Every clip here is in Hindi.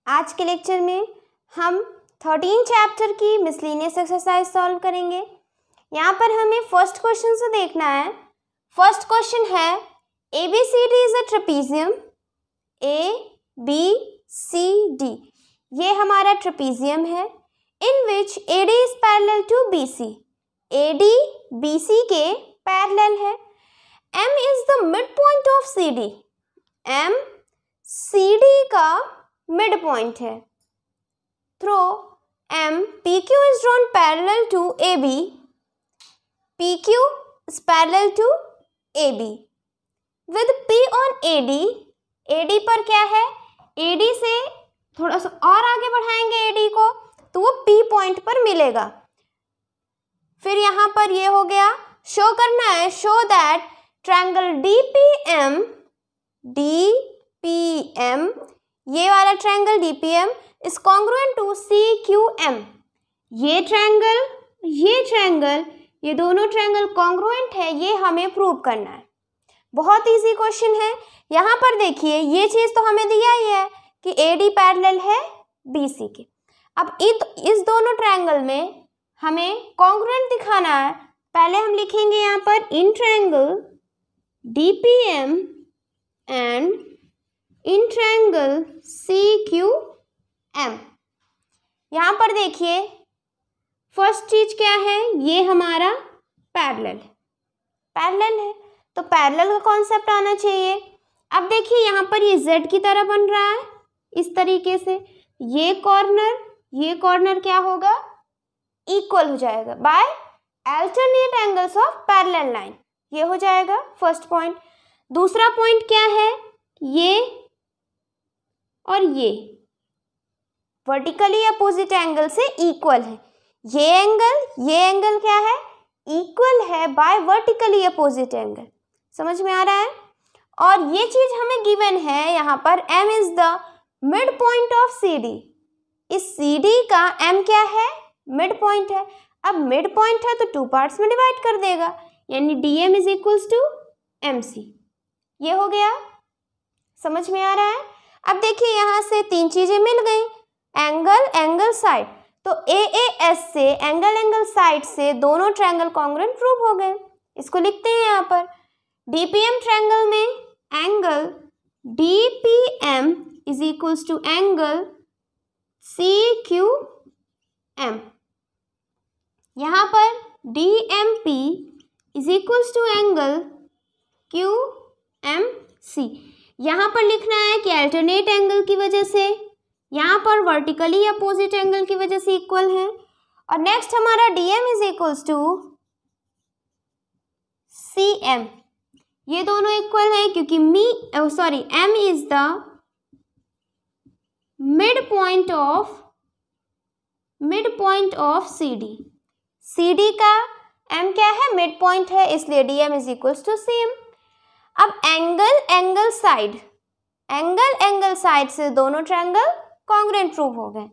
आज के लेक्चर में हम 13 चैप्टर की मिसलेनियस एक्सरसाइज सॉल्व करेंगे। यहाँ पर हमें फर्स्ट क्वेश्चन से देखना है। फर्स्ट क्वेश्चन है ABCD is a trapezium. ABCD ये हमारा ट्रेपीजियम है in which AD is parallel to BC। AD BC के पैरेलल है। M is the mid point of CD। M CD का मिड पॉइंट है। Through M PQ is drawn parallel to AB। PQ is parallel to AB with P on AD। AD पर क्या है? AD से थोड़ा सा और आगे बढ़ाएंगे AD को तो वो P पॉइंट पर मिलेगा। फिर यहाँ पर ये हो गया, शो करना है, शो दैट ट्रायंगल DPM ये वाला triangle DPM is congruent to CQM। ये ट्रायंगल ये दोनों ट्रायंगल कॉन्ग्रुएंट है, ये हमें प्रूव करना है। बहुत इजी क्वेश्चन है। यहाँ पर देखिए ये चीज़ तो हमें दिया ही है कि AD पैरेलल है BC के। अब इस दोनों ट्रायंगल में हमें कॉन्ग्रुएंट दिखाना है। पहले हम लिखेंगे यहाँ पर in triangle DPM and in triangle CQM। यहाँ पर देखिए फर्स्ट चीज क्या है, ये हमारा पैरेलल है तो पैरेलल का कॉन्सेप्ट आना चाहिए। अब देखिए यहाँ पर ये Z की तरह बन रहा है इस तरीके से। ये कॉर्नर क्या होगा, इक्वल हो जाएगा by alternate angles of parallel line. ये हो जाएगा फर्स्ट पॉइंट। दूसरा पॉइंट क्या है, ये और ये वर्टिकली अपोजिट एंगल से इक्वल है। ये एंगल क्या है, इक्वल है बाय वर्टिकली अपोजिट एंगल। समझ में आ रहा है। और ये चीज हमें गिवन है यहाँ पर M is the mid point of CD। इस CD का M क्या है, मिड पॉइंट है। अब मिड पॉइंट है तो टू पार्ट्स में डिवाइड कर देगा, यानी DM is equals to MC। ये हो गया, समझ में आ रहा है। अब देखिए यहाँ से तीन चीजें मिल गई, एंगल साइड। तो AAS से एंगल साइड से दोनों ट्रायंगल कॉन्ग्रुएंट प्रूव हो गए। इसको लिखते हैं यहाँ पर DPM ट्रायंगल में angle DPM is equals to angle CQM। यहाँ पर DMP is equals to angle QMC। यहाँ पर लिखना है कि अल्टरनेट एंगल की वजह से, यहाँ पर वर्टिकली अपोजिट एंगल की वजह से इक्वल है। और नेक्स्ट हमारा DM is equals to CM। ये दोनों इक्वल है क्योंकि M is the mid point of CD का M क्या है, मिड पॉइंट है, इसलिए DM is equals to CM। अब एंगल साइड से दोनों ट्रायंगल कॉन्ग्रुएंट प्रूव हो गए।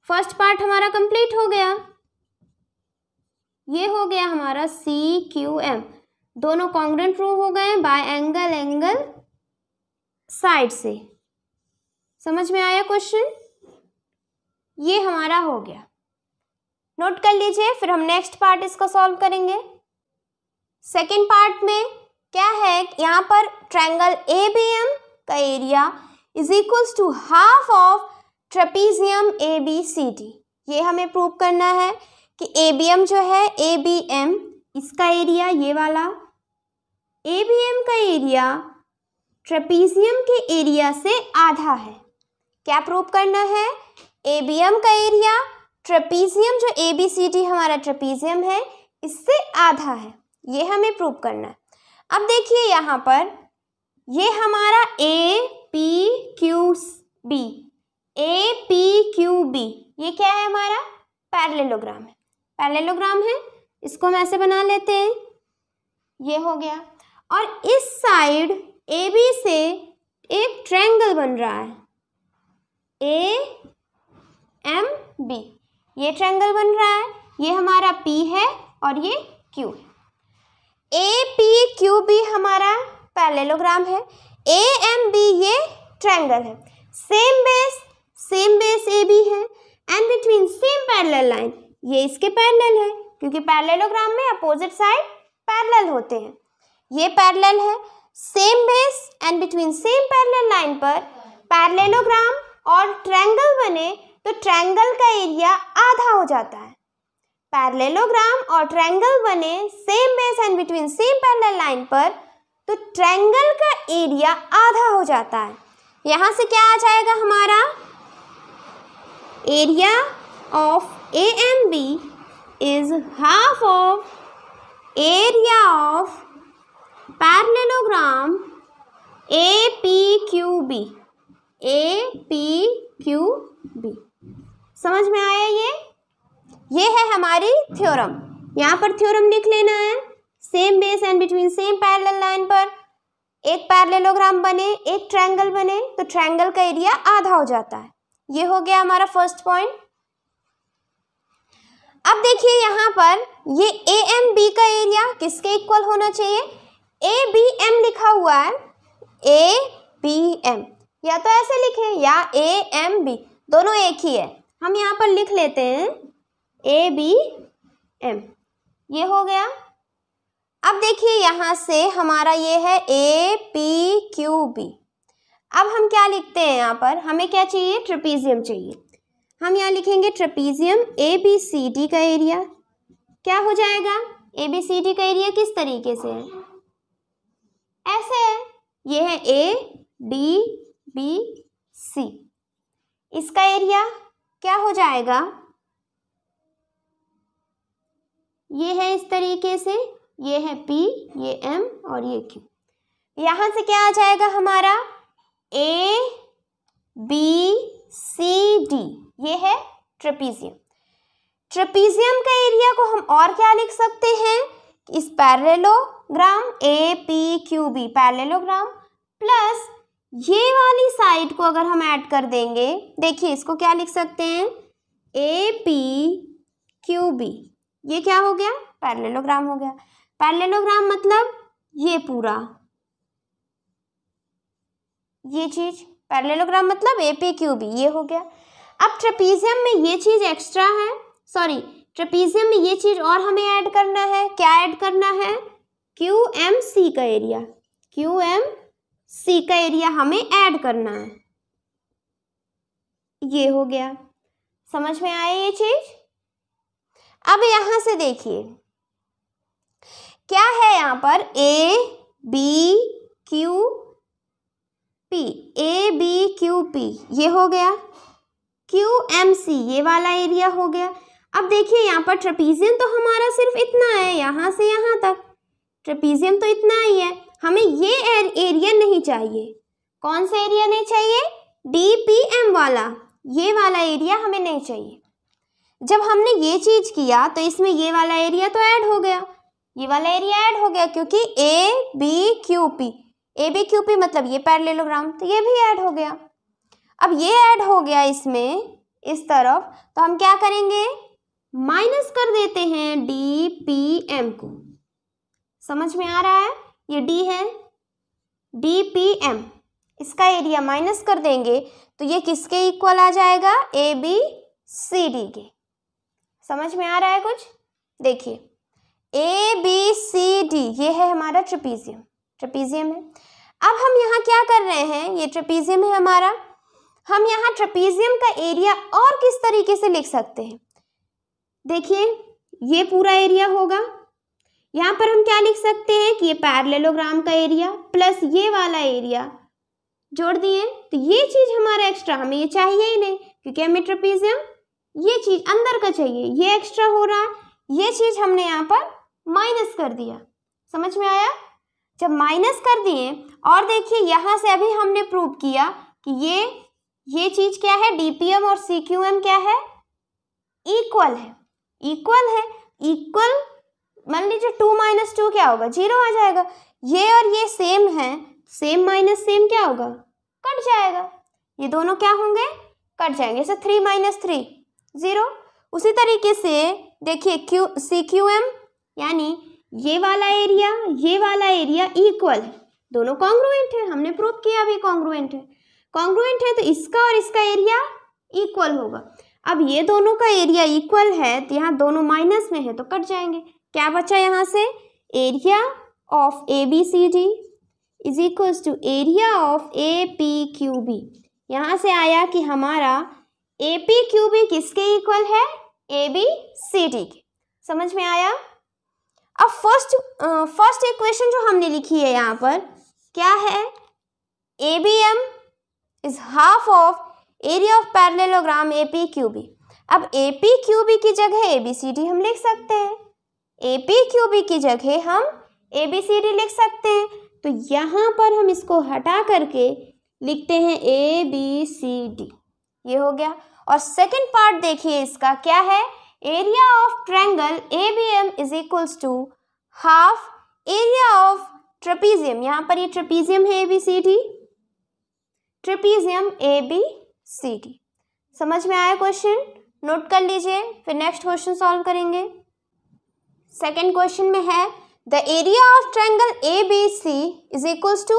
फर्स्ट पार्ट हमारा कंप्लीट हो गया। ये हो गया हमारा CQM, दोनों कॉन्ग्रुएंट प्रूव हो गए बाय एंगल साइड से। समझ में आया क्वेश्चन। ये हमारा हो गया, नोट कर लीजिए। फिर हम नेक्स्ट पार्ट इसका सॉल्व करेंगे। सेकेंड पार्ट में क्या है, यहाँ पर ट्रायंगल ABM का area is equals to half of trapezium ABCD। ये हमें प्रूव करना है कि ABM जो है, ABM इसका एरिया, ये वाला ABM का एरिया ट्रेपीजियम के एरिया से आधा है। क्या प्रूव करना है, ABM का एरिया ट्रेपीजियम जो ABCD हमारा ट्रेपीजियम है इससे आधा है। ये हमें प्रूव करना है। अब देखिए यहाँ पर ये हमारा APQB ये क्या है, हमारा पैरेललोग्राम है। इसको हम ऐसे बना लेते हैं, ये हो गया। और इस साइड AB से एक ट्रायंगल बन रहा है AMB। ये ट्रायंगल बन रहा है, ये हमारा P है और ये Q है। APQB हमारा पैरेललोग्राम है, AMB ये ट्रायंगल है। Same base same base A B है and between same parallel line, ये इसके पैरेलल है क्योंकि पैरेललोग्राम में अपोजिट साइड पैरेलल होते हैं। ये पैरेलल है, same base and between same parallel line पर पैरेललोग्राम और ट्रायंगल बने तो ट्रायंगल का एरिया आधा हो जाता है। पैरेललोग्राम और ट्रायंगल बने same base and between same parallel line पर तो ट्रायंगल का एरिया आधा हो जाता है। यहाँ से क्या आ जाएगा हमारा area of A and B is half of area of parallelogram A P Q B. A P Q B समझ में आया? ये है हमारी थ्योरम। यहाँ पर थ्योरम लिख लेना है। Same base and between same parallel line पर एक पैरेललोग्राम बने, एक ट्रायंगल बने तो ट्रायंगल का एरिया आधा हो जाता है। ये हो गया हमारा फर्स्ट पॉइंट। अब देखिए यहाँ पर ये ए एम बी का एरिया किसके इक्वल होना चाहिए? ए बी एम लिखा हुआ है, ए बी एम, या तो ऐसे लिखे या ए एम बी, दोनों एक ही है। हम यहाँ पर लिख लेते हैं ए बी एम, ये हो गया। अब देखिए यहाँ से हमारा ये है ए पी क्यू बी। अब हम क्या लिखते हैं यहाँ पर? हमें क्या चाहिए? ट्रेपीजियम चाहिए। हम यहाँ लिखेंगे trapezium A B C D का एरिया क्या हो जाएगा? ए बी सी डी का एरिया किस तरीके से है? ऐसे है, ये है ए डी बी सी, इसका एरिया क्या हो जाएगा? ये है इस तरीके से, ये है P, ये M और ये Q। यहाँ से क्या आ जाएगा हमारा? A B C D, ये है ट्रेपीजियम। ट्रेपीजियम का एरिया को हम और क्या लिख सकते हैं? इस parallelogram A P Q B parallelogram plus ये वाली साइड को अगर हम ऐड कर देंगे, देखिए इसको क्या लिख सकते हैं? A P Q B, ये क्या हो गया? पैरेललोग्राम हो गया। पैरेललोग्राम मतलब ये पूरा, ये चीज पैरेललोग्राम मतलब ए पी क्यू बी, ये हो गया। अब ट्रेपीजियम में ये चीज एक्स्ट्रा है, सॉरी ट्रेपीजियम में ये चीज और हमें ऐड करना है। क्या ऐड करना है? क्यू एम सी का एरिया, क्यू एम सी का एरिया हमें ऐड करना है। ये हो गया, समझ में आया ये चीज? अब यहां से देखिए क्या है यहाँ पर? A B Q P, A B Q P, ये हो गया। क्यू एम सी, ये वाला एरिया हो गया। अब देखिए यहाँ पर ट्रेपीजियम तो हमारा सिर्फ इतना है, यहाँ से यहाँ तक ट्रेपीजियम तो इतना ही है। हमें ये एरिया नहीं चाहिए। कौन सा एरिया नहीं चाहिए? डी पी एम वाला, ये वाला एरिया हमें नहीं चाहिए। जब हमने ये चीज किया तो इसमें ये वाला एरिया तो ऐड हो गया, ये वाला एरिया ऐड हो गया क्योंकि A B Q P, A B Q P मतलब ये पैरेललोग्राम, तो ये भी ऐड हो गया। अब ये ऐड हो गया इसमें इस तरफ, तो हम क्या करेंगे? माइनस कर देते हैं डी पी एम को। समझ में आ रहा है? ये डी है, डी पी एम, इसका एरिया माइनस कर देंगे तो ये किसके इक्वल आ जाएगा? ए बी सी डी के। समझ में आ रहा है कुछ? देखिए ए बी सी डी, ये है हमारा ट्रेपीजियम, ट्रेपीजियम है। अब हम यहाँ क्या कर रहे हैं? ये ट्रेपीजियम है हमारा। हम यहाँ ट्रेपीजियम का एरिया और किस तरीके से लिख सकते हैं? देखिए ये पूरा एरिया होगा, यहाँ पर हम क्या लिख सकते हैं कि ये पैरेललोग्राम का एरिया प्लस ये वाला एरिया जोड़ दिए, तो ये चीज हमारा एक्स्ट्रा, हमें ये चाहिए ही नहीं क्योंकि हमें ट्रेपीजियम ये चीज अंदर का चाहिए, ये एक्स्ट्रा हो रहा है, ये चीज हमने यहाँ पर माइनस कर दिया। समझ में आया? जब माइनस कर दिए, और देखिए यहाँ से अभी हमने प्रूव किया कि ये चीज क्या है? डीपीएम और सीक्यूएम क्या है? इक्वल है, इक्वल है। इक्वल मान लीजिए 2 माइनस 2 क्या होगा? 0 आ जाएगा। ये और ये सेम है, सेम माइनस सेम क्या होगा? कट जाएगा। ये दोनों क्या होंगे? कट जाएंगे। जैसे 3 माइनस 3 0। उसी तरीके से देखिए क्यू सी क्यू एम यानी ये वाला एरिया इक्वल है, दोनों कॉन्ग्रुएंट है। हमने प्रूव किया अभी कॉन्ग्रुएंट है। कॉन्ग्रुएंट है तो इसका और इसका एरिया इक्वल होगा। अब ये दोनों का एरिया इक्वल है तो यहाँ दोनों माइनस में है तो कट जाएंगे। क्या बचा यहाँ से, area of A B C D is equals to area of A P Q B. यहाँ से आया कि हमारा ए पी क्यू बी किसके इक्वल है, ए बी सी डी के। समझ में आया। अब फर्स्ट इक्वेशन जो हमने लिखी है यहाँ पर क्या है, A B M is half of area of parallelogram A P Q B. अब ए पी क्यू बी की जगह ए बी सी डी हम लिख सकते हैं, ए पी क्यू बी की जगह हम ए बी सी डी लिख सकते हैं। तो यहाँ पर हम इसको हटा करके लिखते हैं ए बी सी डी, ये हो गया। और सेकंड पार्ट देखिए इसका क्या है, area of triangle A B M is equals to half area of trapezium. यहाँ पर ये ट्रेपीजियम है A B C D, trapezium A B C D. समझ में आया क्वेश्चन, नोट कर लीजिए, फिर नेक्स्ट क्वेश्चन सॉल्व करेंगे। सेकेंड क्वेश्चन में है the area of triangle A B C is equals to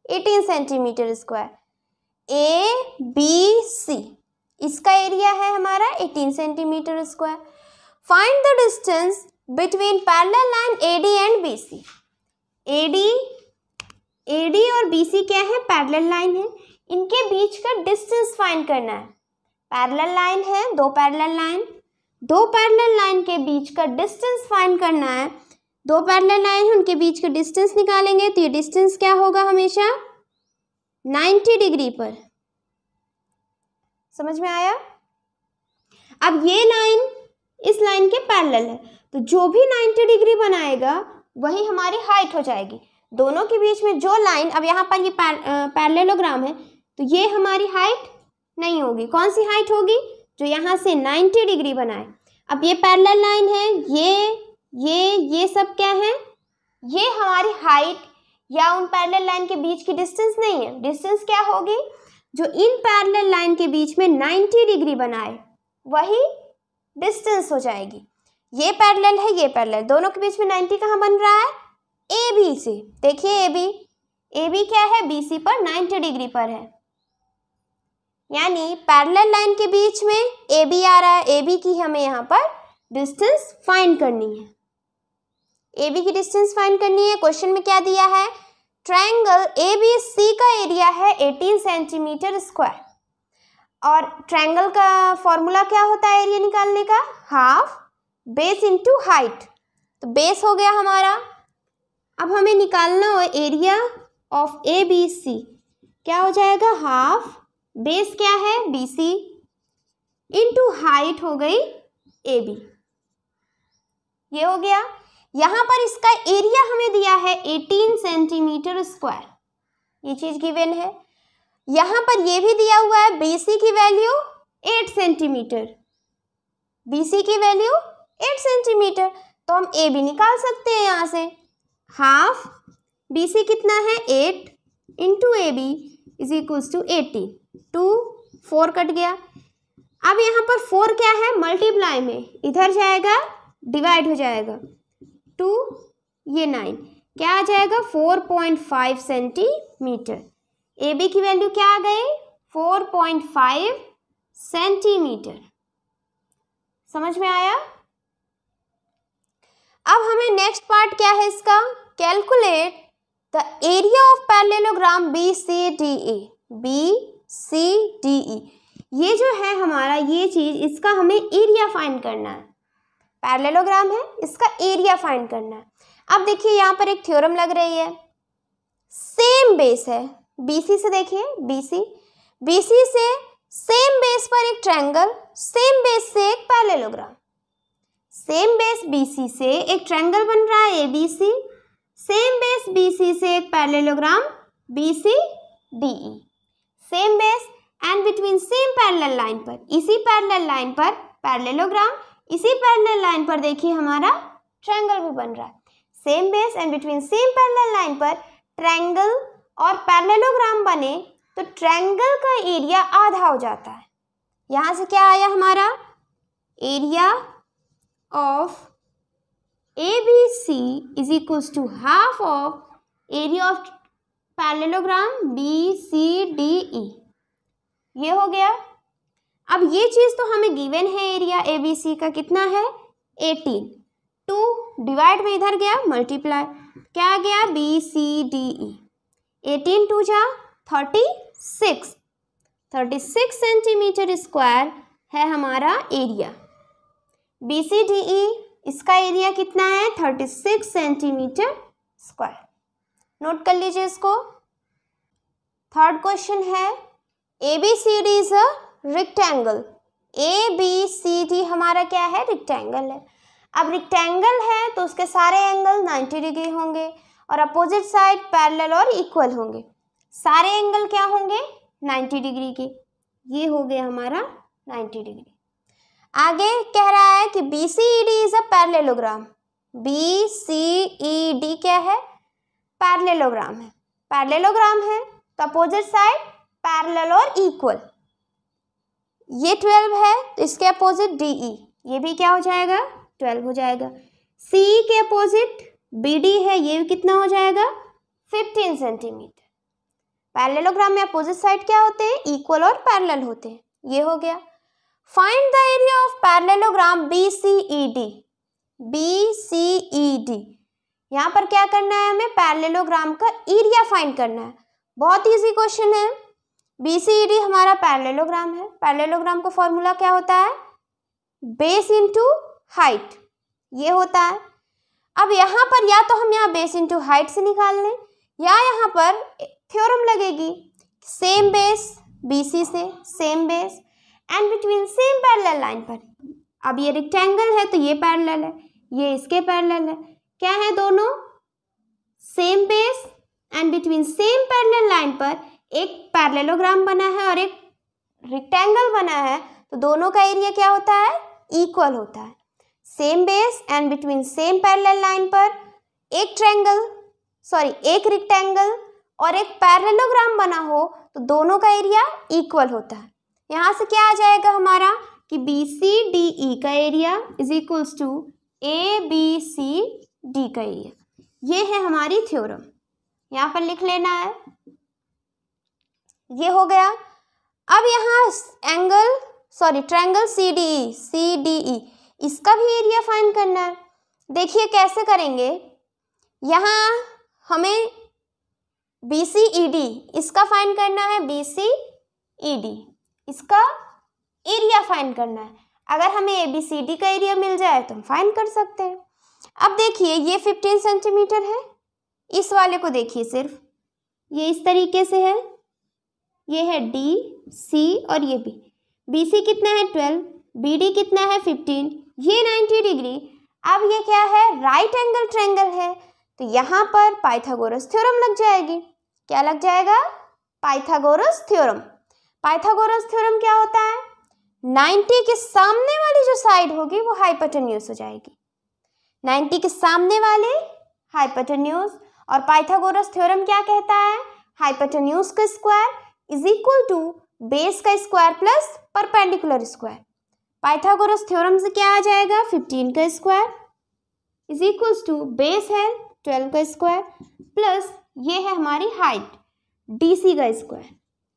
18 centimetre square. A B C इसका एरिया है हमारा 18 centimetre square. Find the distance between parallel line A D and B C. A D और बी सी क्या है, पैरेलल लाइन है, इनके बीच का डिस्टेंस फाइंड करना है। पैरेलल लाइन है, दो पैरेलल लाइन के बीच का डिस्टेंस फाइंड करना है। दो पैरेलल लाइन है, उनके बीच का डिस्टेंस निकालेंगे तो ये डिस्टेंस क्या होगा, हमेशा 90 डिग्री पर। समझ में आया। अब ये लाइन इस लाइन के पैरेलल है तो जो भी 90 डिग्री बनाएगा वही हमारी हाइट हो जाएगी। दोनों के बीच में जो लाइन, अब यहाँ पर ये पैरेललोग्राम है तो ये हमारी हाइट नहीं होगी। कौन सी हाइट होगी, जो यहाँ से 90 डिग्री बनाए। अब ये पैरेलल लाइन है, ये सब क्या है, ये हमारी हाइट या उन पैरेलल लाइन के बीच की डिस्टेंस नहीं है। डिस्टेंस क्या होगी, जो इन पैरेलल लाइन के बीच में 90 डिग्री बनाए वही डिस्टेंस हो जाएगी। ये पैरेलल है, ये पैरेलल, दोनों के बीच में 90 कहाँ बन रहा है, ए बी से। देखिए ए बी क्या है, बी सी पर 90 डिग्री पर है, यानी पैरेलल लाइन के बीच में ए बी आ रहा है। ए बी की हमें यहाँ पर डिस्टेंस फाइंड करनी है, ए बी की डिस्टेंस फाइंड करनी है। क्वेश्चन में क्या दिया है, ट्रायंगल ए बी सी का एरिया है 18 सेंटीमीटर स्क्वायर। और ट्रायंगल का फॉर्मूला क्या होता है एरिया निकालने का, हाफ बेस इंटू हाइट। तो बेस हो गया हमारा। अब हमें निकालना हो area of A B C, क्या हो जाएगा, हाफ बेस क्या है बी सी इंटू हाइट हो गई ए बी, ये हो गया। यहाँ पर इसका एरिया हमें दिया है 18 सेंटीमीटर स्क्वायर, ये चीज गिवन है। यहाँ पर ये भी दिया हुआ है बी सी की वैल्यू 8 सेंटीमीटर, बी सी की वैल्यू 8 सेंटीमीटर, तो हम ए बी निकाल सकते हैं यहाँ से। हाफ बी सी कितना है 8 into A B is equals to 18, 2 4 cut गया। अब यहाँ पर 4 क्या है, मल्टीप्लाई में, इधर जाएगा डिवाइड हो जाएगा, 2 ये 9, क्या आ जाएगा 4.5 सेंटीमीटर। ए बी की वैल्यू क्या आ गई, 4.5 सेंटीमीटर। समझ में आया। अब हमें नेक्स्ट पार्ट क्या है इसका, calculate the area of parallelogram B C D E. ये जो है हमारा ये चीज, इसका हमें एरिया फाइंड करना है। पैरेललोग्राम है, इसका एरिया फाइंड करना है। अब देखिए यहाँ पर एक थ्योरम लग रही है, सेम बेस है बीसी से, देखिए बीसी से सेम बेस पर एक ट्रायंगल, सेम बेस से एक पैरेललोग्राम, सेम बेस बीसी से एक ट्रायंगल बन रहा है एबीसी, सेम बेस बीसी से एक parallelogram BC DE, same base and between same parallel line पर, इसी पैरेलल लाइन पर पैरेललोग्राम, इसी पैरेलल लाइन पर देखिए हमारा ट्रायंगल भी बन रहा है। Same base and between same parallel line पर ट्रायंगल और पैरेललोग्राम बने तो ट्रायंगल का एरिया आधा हो जाता है। यहाँ से क्या आया हमारा, area of ABC is equals to half of area of parallelogram BCDE, ये हो गया। अब ये चीज़ तो हमें गिवन है, एरिया ABC का कितना है 18, 2 डिवाइड में इधर गया मल्टीप्लाई, क्या आ गया BCDE, 18 2 जा 36 सेंटीमीटर स्क्वायर है हमारा एरिया। BCDE इसका एरिया कितना है 36 सेंटीमीटर स्क्वायर। नोट कर लीजिए इसको। थर्ड क्वेश्चन है ABCD is a rectangle. ABCD हमारा क्या है रेक्टेंगल है। अब रेक्टेंगल है तो उसके सारे एंगल 90 डिग्री होंगे और अपोजिट साइड पैरेलल और इक्वल होंगे। सारे एंगल क्या होंगे 90 डिग्री के। ये हो गया हमारा 90 डिग्री। आगे कह रहा है कि BCED is a parallelogram. BCED क्या है पैरेललोग्राम है। पैरेललोग्राम है तो अपोजिट साइड पैरेलल और इक्वल। ये 12 है तो इसके अपोजिट DE, ये भी क्या हो जाएगा 12 हो जाएगा। CE के अपोजिट BD है, ये भी कितना हो जाएगा 15 सेंटीमीटर। पैरेललोग्राम में अपोजिट साइड क्या होते हैं इक्वल और पैरेलल होते हैं। ये हो गया। Find the area of parallelogram BCED। BCED यहाँ पर क्या करना है हमें पैरेललोग्राम का एरिया फाइंड करना है। बहुत इजी क्वेश्चन है। BCED हमारा पैरेललोग्राम है। पैरेललोग्राम का फॉर्मूला क्या होता है बेस इंटू हाइट, ये होता है। अब यहाँ पर या तो हम यहाँ बेस इंटू हाइट से निकाल लें या यहाँ पर थ्योरम लगेगी सेम बेस BC से same base and between same parallel line पर। अब ये रेक्टेंगल है तो ये पैरेलल है, ये इसके पैरेलल है। क्या है दोनों same base and between same parallel line पर एक पैरेललोग्राम बना है और एक रेक्टेंगल बना है तो दोनों का एरिया क्या होता है इक्वल होता है। Same base and between same parallel line पर एक रेक्टेंगल और एक पैरेललोग्राम बना हो तो दोनों का एरिया इक्वल होता है। यहाँ से क्या आ जाएगा हमारा कि BCDE का area is equals to ABCD का एरिया। ये है हमारी थ्योरम, यहाँ पर लिख लेना है। ये हो गया। अब यहाँ ट्रायंगल CDE इसका भी एरिया फाइंड करना है। देखिए कैसे करेंगे। यहाँ हमें BCED इसका फाइंड करना है, BCED इसका एरिया फाइंड करना है। अगर हमें ABCD का एरिया मिल जाए तो हम फाइंड कर सकते हैं। अब देखिए ये 15 सेंटीमीटर है, इस वाले को देखिए सिर्फ ये इस तरीके से है, ये है D, C और ये B। BC कितना है 12, BD कितना है 15, ये 90 डिग्री। अब ये क्या है राइट एंगल ट्रायंगल है तो यहाँ पर पाइथागोरस थ्योरम लग जाएगी। क्या लग जाएगा पाइथागोरस थ्योरम। पाइथागोरस थ्योरम क्या होता है 90 के सामने वाली जो साइड होगी वो हाइपोटेन्यूज हो जाएगी। 90 के सामने वाले हाइपोटेन्यूज। और पाइथागोरस थ्योरम क्या कहता है हाइपोटेन्यूज का square is equal to base का square plus perpendicular square. Pythagoras theorem से क्या आ जाएगा 15 का square is equals to base है 12 का स्क्वायर प्लस ये है हमारी हाइट DC का स्क्वायर।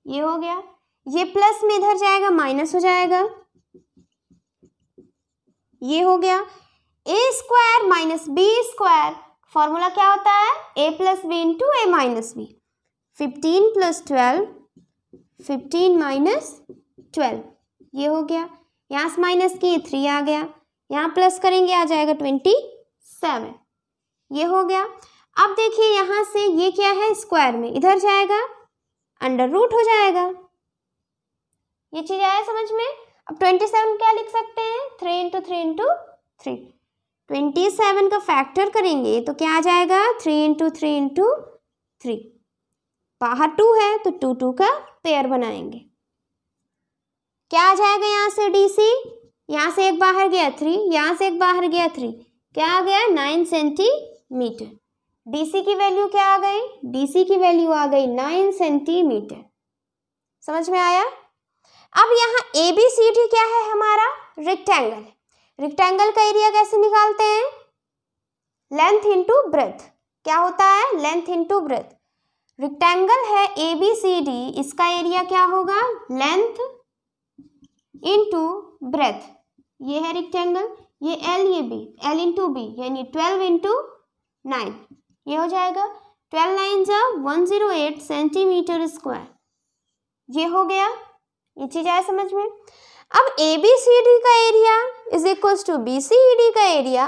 ये हो गया। ये प्लस में इधर जाएगा माइनस हो जाएगा। ये हो गया। A square minus B square formula क्या होता है A plus B into A minus B। 15 plus 12 15 minus 12 ये हो गया। यहाँ से माइनस किए 3 आ गया, यहाँ प्लस करेंगे आ जाएगा 27। ये हो गया। अब देखिए यहाँ से ये क्या है स्क्वायर में इधर जाएगा अंडर रूट हो जाएगा। ये चीज़ आया समझ में। अब 27 क्या लिख सकते हैं 3 इंटू 3 इंटू 3। 27 का फैक्टर करेंगे तो क्या आ जाएगा 3 इंटू 3 इंटू 3। बाहर 2 है तो 2 2 का पेयर बनाएंगे। क्या आ जाएगा यहाँ से DC, यहाँ से एक बाहर गया 3, यहाँ से एक बाहर गया 3, क्या आ गया 9 सेंटीमीटर। DC की वैल्यू क्या आ गई DC की वैल्यू आ गई 9 सेंटीमीटर। समझ में आया। अब यहाँ ABCD क्या है हमारा रेक्टेंगल। रेक्टेंगल का एरिया कैसे निकालते हैं लेंथ इंटू ब्रेथ। क्या होता है लेंथ इंटू ब्रेथ। रेक्टेंगल है ABCD इसका एरिया क्या होगा लेंथ इंटू ब्रेथ, ये है रेक्टेंगल, ये एल ये बी, एल इंटू बी यानी 12 इंटू 9, ये हो जाएगा 12 9 जा 108 सेंटीमीटर स्क्वायर। ये हो गया, ये चीज आया समझ में। अब ए बी सी डी का area is equals to B C D का एरिया,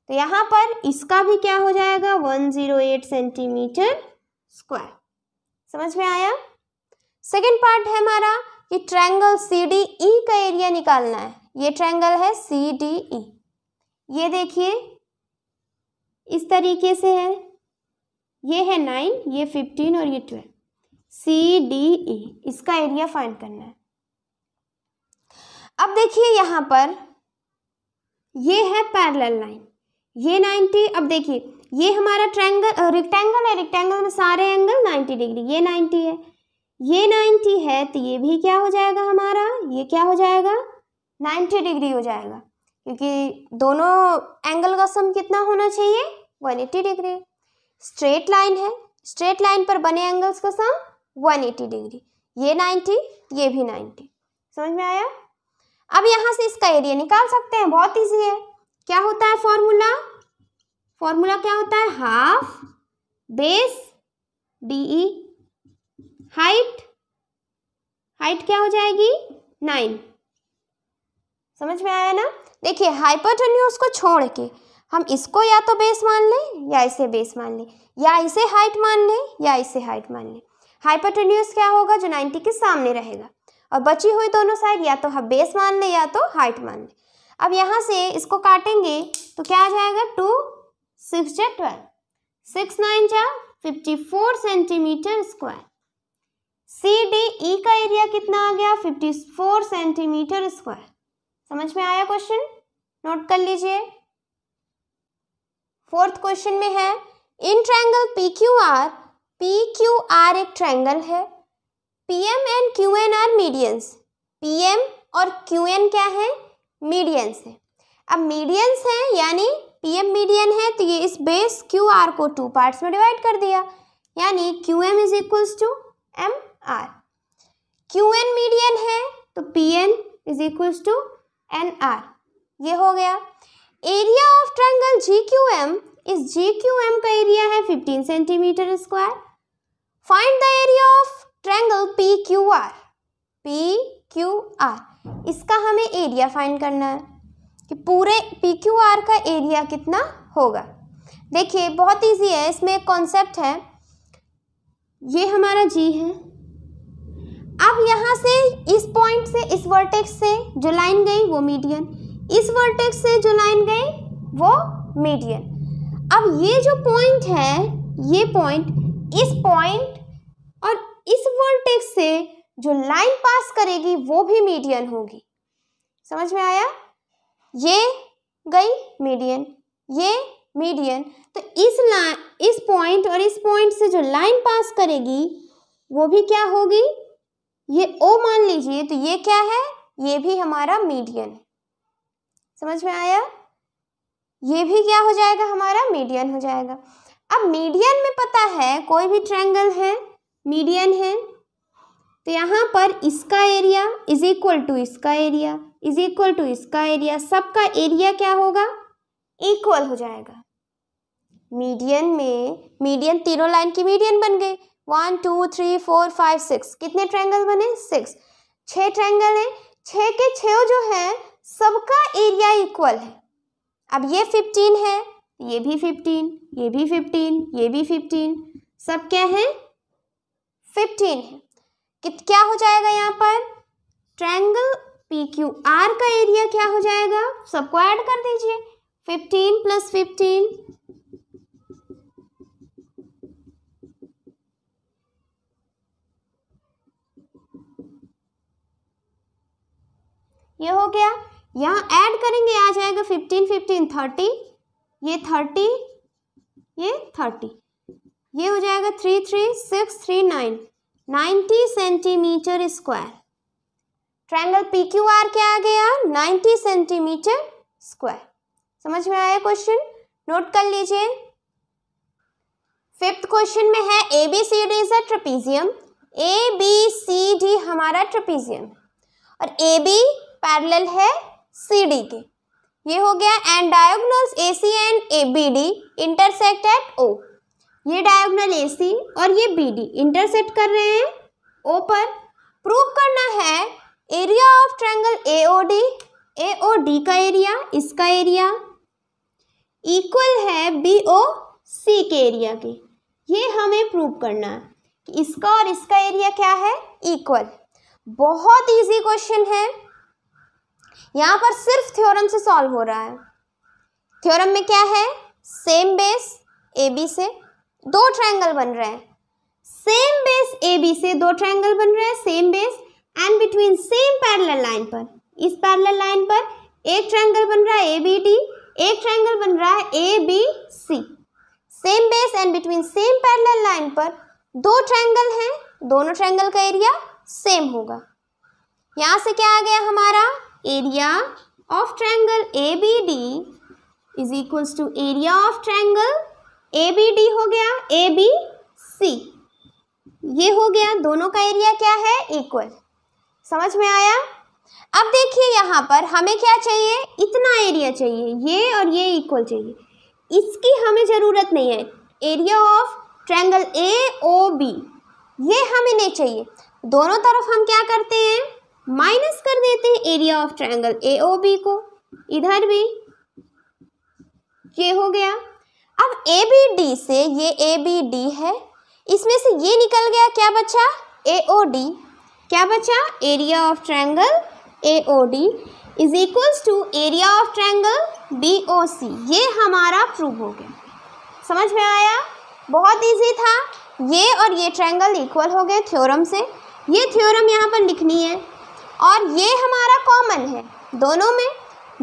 तो यहाँ पर इसका भी क्या हो जाएगा 108 सेंटीमीटर स्क्वायर। समझ में आया। सेकेंड पार्ट है हमारा कि ट्रायंगल सी डी ई का एरिया निकालना है। ये ट्रायंगल है सी डी ई, ये देखिए इस तरीके से है, ये है 9, ये 15 और ये 12, सी डी ई, इसका एरिया फाइंड करना है। अब देखिए यहाँ पर ये है पैरेलल लाइन, ये 90, अब देखिए ये हमारा ट्रायंगल रेक्टेंगल है, रेक्टेंगल में सारे एंगल 90 डिग्री, ये 90 है, ये 90 है, तो ये भी क्या हो जाएगा हमारा, ये क्या हो जाएगा 90 डिग्री हो जाएगा, क्योंकि दोनों एंगल का सम कितना होना चाहिए 180 डिग्री। स्ट्रेट लाइन है, स्ट्रेट लाइन पर बने एंगल्स का सम 180 डिग्री, ये 90, ये भी 90। समझ में आया। अब यहाँ से इसका एरिया निकाल सकते हैं, बहुत इजी है। क्या होता है फॉर्मूला, फॉर्मूला क्या होता है, half base DE, height, height क्या हो जाएगी 9। समझ में आया ना। देखिए हाइपोटेन्यूज को छोड़ के हम इसको या तो बेस मान लें या इसे बेस मान लें, या इसे हाइट मान लें या इसे हाइट मान लें। हाइपोटेन्यूज क्या होगा, जो 90 के सामने रहेगा, और बची हुई दोनों साइड या तो हम बेस मान लें या तो हाइट मान लें। अब यहाँ से इसको काटेंगे तो क्या आ जाएगा 2 6 जा 12, 6 9 जा 54 centimetre square. C D E का एरिया कितना आ गया 54 सेंटीमीटर स्क्वायर। समझ में आया क्वेश्चन, नोट कर लीजिए। फोर्थ क्वेश्चन में है in triangle P Q R एक ट्रायंगल है, PM and QN are medians, PM और क्यूएन क्या है मीडियंस है। अब मीडियंस है यानी पीएम मीडियन है, तो ये इस बेस क्यू आर को 2 पार्ट्स में डिवाइड कर दिया, यानी QM is equals to M R. QN median है तो PN is equals to N R, ये हो गया। Area of triangle G Q M, इस जी क्यू एम का एरिया है 15 centimetre square. Find the area of triangle P Q R, P Q R, इसका हमें एरिया फाइंड करना है कि पूरे पी क्यू आर का एरिया कितना होगा। देखिए बहुत इजी है, इसमें एक कॉन्सेप्ट है, ये हमारा जी है। अब यहाँ से इस पॉइंट से इस वर्टेक्स से जो लाइन गई वो मीडियन, इस वर्टेक्स से जो लाइन गई वो मीडियन। अब ये जो पॉइंट है, ये पॉइंट, इस पॉइंट और इस वर्टेक्स से जो लाइन पास करेगी वो भी मीडियन होगी। समझ में आया। ये गई मीडियन, ये मीडियन, तो इस पॉइंट और इस पॉइंट से जो लाइन पास करेगी वो भी क्या होगी, ये ओ मान लीजिए, तो ये क्या है, ये भी हमारा मीडियन है। समझ में आया। ये भी क्या हो जाएगा हमारा मीडियन हो जाएगा। अब मीडियन में पता है कोई भी ट्रायंगल है मीडियन है, तो यहाँ पर इसका एरिया इज इक्वल टू इसका एरिया इज इक्वल टू इसका एरिया, सबका एरिया क्या होगा इक्वल हो जाएगा। मीडियन में मीडियन, तीनों लाइन की मीडियन बन गई, 1 2 3 4 5 6, कितने ट्रायंगल बने 6, 6 ट्रायंगल है, 6 के 6 जो है सबका एरिया इक्वल है। अब ये 15 है, ये भी 15, ये भी 15, ये भी 15, सब क्या है 15 है। क्या हो जाएगा यहाँ पर ट्रायंगल पी क्यू आर का एरिया क्या हो जाएगा, सबको ऐड कर दीजिए, 15 + 15 ये हो गया। यहाँ ऐड करेंगे आ जाएगा 15 15 30, ये 30, ये 30, ये हो जाएगा 3 3 6 3 9, 90 centimetre square. Triangle P Q are क्या आ गया 90 सेंटीमीटर स्क्वायर। समझ में आया क्वेश्चन, नोट कर लीजिए। फिफ्थ क्वेश्चन में है A B C D is a trapezium, A B C D हमारा ट्रेपीजियम, और ए बी पैरेलल है CD के। ये हो गया। एंड डायगोनल्स AC एंड BD इंटरसेक्ट एट O। ये डायगोनल AC और ये BD इंटरसेक्ट कर रहे हैं O पर। प्रूव करना है एरिया ऑफ ट्रायंगल AOD का एरिया, इसका एरिया इक्वल है BOC के एरिया के। ये हमें प्रूव करना है कि इसका और इसका एरिया क्या है, इक्वल। बहुत इजी क्वेश्चन है, यहाँ पर सिर्फ थ्योरम से सॉल्व हो रहा है। थ्योरम में क्या है, सेम बेस AB से दो ट्रायंगल बन रहे हैं, सेम बेस AB से दो ट्रायंगल बन रहे हैं, same base and between same parallel line पर, इस पैरेलल लाइन पर एक ट्रायंगल बन रहा है ABD, एक ट्रायंगल बन रहा है ABC। Same base and between same parallel line पर दो ट्रायंगल हैं, दोनों ट्रायंगल का एरिया सेम होगा। यहाँ से क्या आ गया हमारा, area of triangle ABD is equals to area of triangle ABD हो गया ABC। ये हो गया, दोनों का एरिया क्या है, इक्वल। समझ में आया। अब देखिए यहाँ पर हमें क्या चाहिए, इतना एरिया चाहिए, ये और ये इक्वल चाहिए। इसकी हमें ज़रूरत नहीं है, एरिया ऑफ ट्रायंगल AOB ये हमें नहीं चाहिए। दोनों तरफ हम क्या करते हैं, माइनस कर देते हैं एरिया ऑफ ट्रायंगल AOB को, इधर भी ये हो गया। अब ABD से ये ABD है, इसमें से ये निकल गया, क्या बचा, AOD। क्या बचा, area of triangle AOD is equals to area of triangle BOC। ये हमारा प्रूव हो गया। समझ में आया, बहुत इजी था। ये और ये ट्रायंगल इक्वल हो गए थ्योरम से। ये थ्योरम यहाँ पर लिखनी है और ये हमारा कॉमन है दोनों में।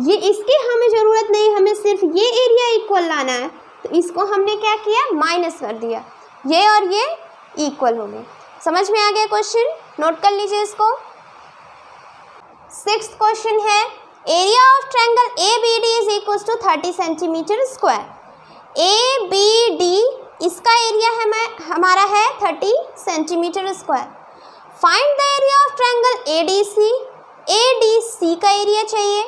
ये इसकी हमें ज़रूरत नहीं, हमें सिर्फ ये एरिया इक्वल लाना है, तो इसको हमने क्या किया, माइनस कर दिया। ये और ये इक्वल हो गए। समझ में आ गया क्वेश्चन, नोट कर लीजिए इसको। 6th क्वेश्चन है, area of triangle ABD is equal to 30 centimetre square. ABD इसका एरिया है हमारा है 30 centimetre square. Find the area of triangle ADC। ADC का एरिया चाहिए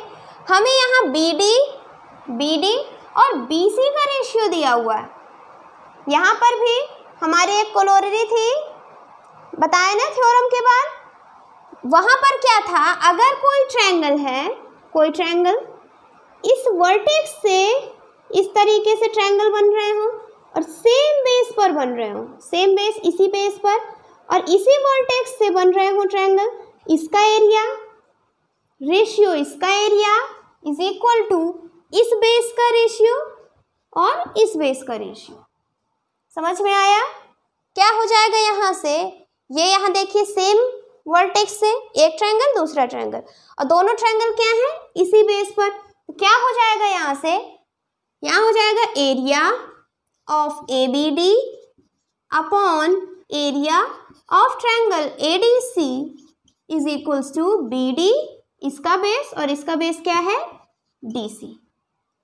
हमें। यहाँ BD और BC का रेशियो दिया हुआ है। यहाँ पर भी हमारे एक कोलोररी थी, बताया ना थ्योरम के बाद। वहाँ पर क्या था, अगर कोई ट्रायंगल है, कोई ट्रायंगल इस वर्टेक्स से इस तरीके से ट्रायंगल बन रहे हो और सेम बेस पर बन रहे हो, सेम बेस इसी बेस पर और इसी वर्टेक्स से बन रहे हो ट्रायंगल, इसका एरिया रेशियो इसका एरिया इज इक्वल टू इस बेस का रेशियो और इस बेस का रेशियो। समझ में आया। क्या हो जाएगा यहाँ से, ये यहाँ देखिए सेम वर्टेक्स से एक ट्रायंगल दूसरा ट्रायंगल और दोनों ट्रायंगल क्या है, इसी बेस पर। तो क्या हो जाएगा यहाँ से, यहाँ हो जाएगा area of ABD upon area of triangle ADC is equals to BD इसका बेस और इसका बेस क्या है, DC।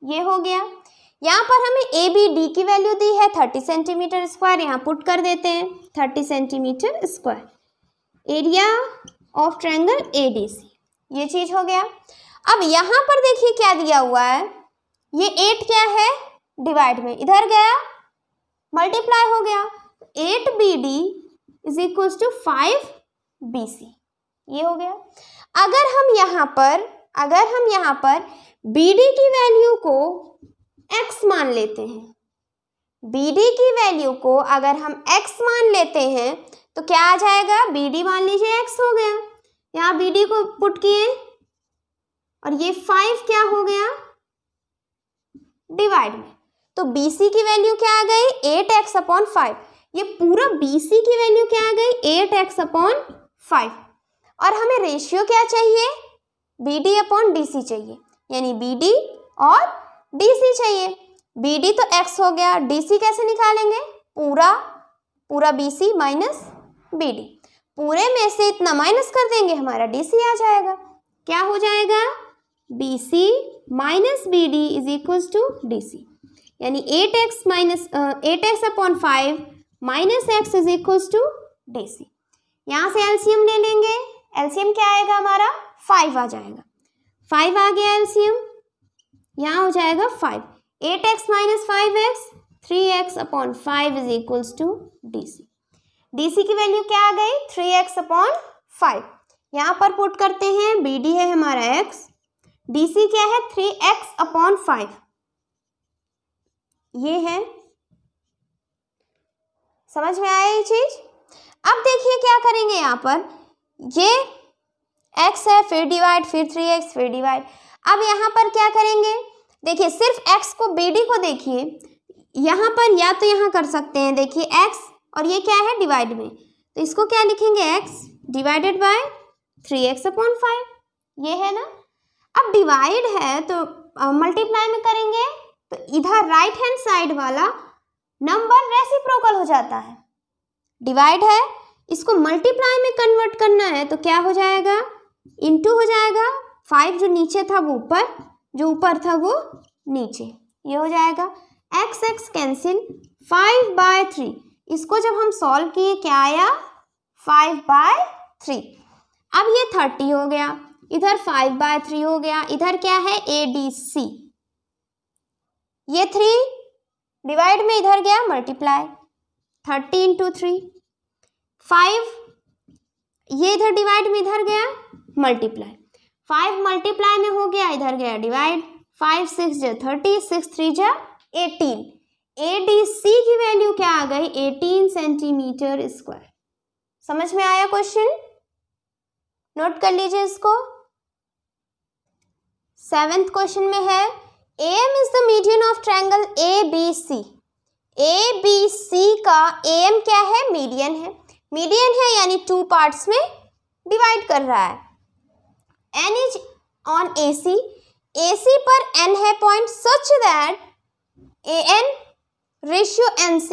ये हो गया। यहाँ पर हमें ABD की वैल्यू दी है 30 सेंटीमीटर स्क्वायर, यहाँ पुट कर देते हैं 30 centimetre square. Area of triangle ADC, ये चीज़ हो गया। अब यहाँ पर देखिए क्या दिया हुआ है, ये 8 क्या है, डिवाइड में इधर गया, मल्टीप्लाई हो गया, 8BD is equals to 5BC। ये हो गया। अगर हम यहाँ पर BD की वैल्यू को x मान लेते हैं, BD की वैल्यू को अगर हम x मान लेते हैं तो क्या आ जाएगा, BD मान लीजिए x हो गया, यहाँ BD को पुट किए और ये 5 क्या हो गया, डिवाइड में, तो BC की वैल्यू क्या आ गई, 8x अपॉन 5। ये पूरा BC की वैल्यू क्या आ गई, 8x अपॉन 5। और हमें रेशियो क्या चाहिए, BD अपॉन DC चाहिए, यानी BD और DC चाहिए। BD तो x हो गया, DC कैसे निकालेंगे, पूरा BC माइनस BD, पूरे में से इतना माइनस कर देंगे, हमारा DC आ जाएगा। क्या हो जाएगा, BC minus BD is equals to DC, यानी 8x upon 5 minus x is equals to DC। यहाँ से एलसीएम ले लेंगे, एलसीएम क्या आएगा हमारा, 5 आ जाएगा। 5 आ गया एलसीएम, यहाँ हो जाएगा 5। 8x minus 5x 3x upon 5 is equals to DC। DC की वैल्यू क्या आ गई 3x अपॉन 5। यहाँ पर पुट करते हैं, BD है हमारा x, DC क्या है 3x अपॉन 5, ये है। समझ में आया ये चीज। अब देखिए क्या करेंगे, यहाँ पर ये x है, फिर डिवाइड, फिर 3x, फिर डिवाइड। अब यहाँ पर क्या करेंगे, देखिए सिर्फ x को, BD को देखिए, यहाँ पर या तो यहाँ कर सकते हैं, देखिए x और ये क्या है डिवाइड में, तो इसको क्या लिखेंगे x divided by 3x upon 5, ये है ना। अब डिवाइड है तो मल्टीप्लाई में करेंगे तो इधर राइट हैंड साइड वाला नंबर रेसिप्रोकल हो जाता है। डिवाइड है, इसको मल्टीप्लाई में कन्वर्ट करना है तो क्या हो जाएगा, इनटू हो जाएगा। 5 जो नीचे था वो ऊपर, जो ऊपर था वो नीचे, ये हो जाएगा। x x कैंसिल, 5/3, इसको जब हम सॉल्व किए क्या आया 5/3। अब ये 30 हो गया, इधर 5/3 हो गया, इधर क्या है ADC, ये 3 डिवाइड में इधर गया मल्टीप्लाई, 30 इंटू 3, 5 ये इधर डिवाइड में इधर गया मल्टीप्लाई, 5 मल्टीप्लाई में हो गया, इधर गया डिवाइड, 5 6 जा 30, 6 3 जा 18। ADC की वैल्यू क्या आ गई 18 सेंटीमीटर स्क्वायर। समझ में आया क्वेश्चन, नोट कर लीजिए इसको। 7th क्वेश्चन में है AM is the median of triangle ABC। ABC का AM क्या है, मीडियन है। मीडियन है यानी 2 पार्ट्स में डिवाइड कर रहा है। N is on AC, AC पर N है point such that AN ratio NC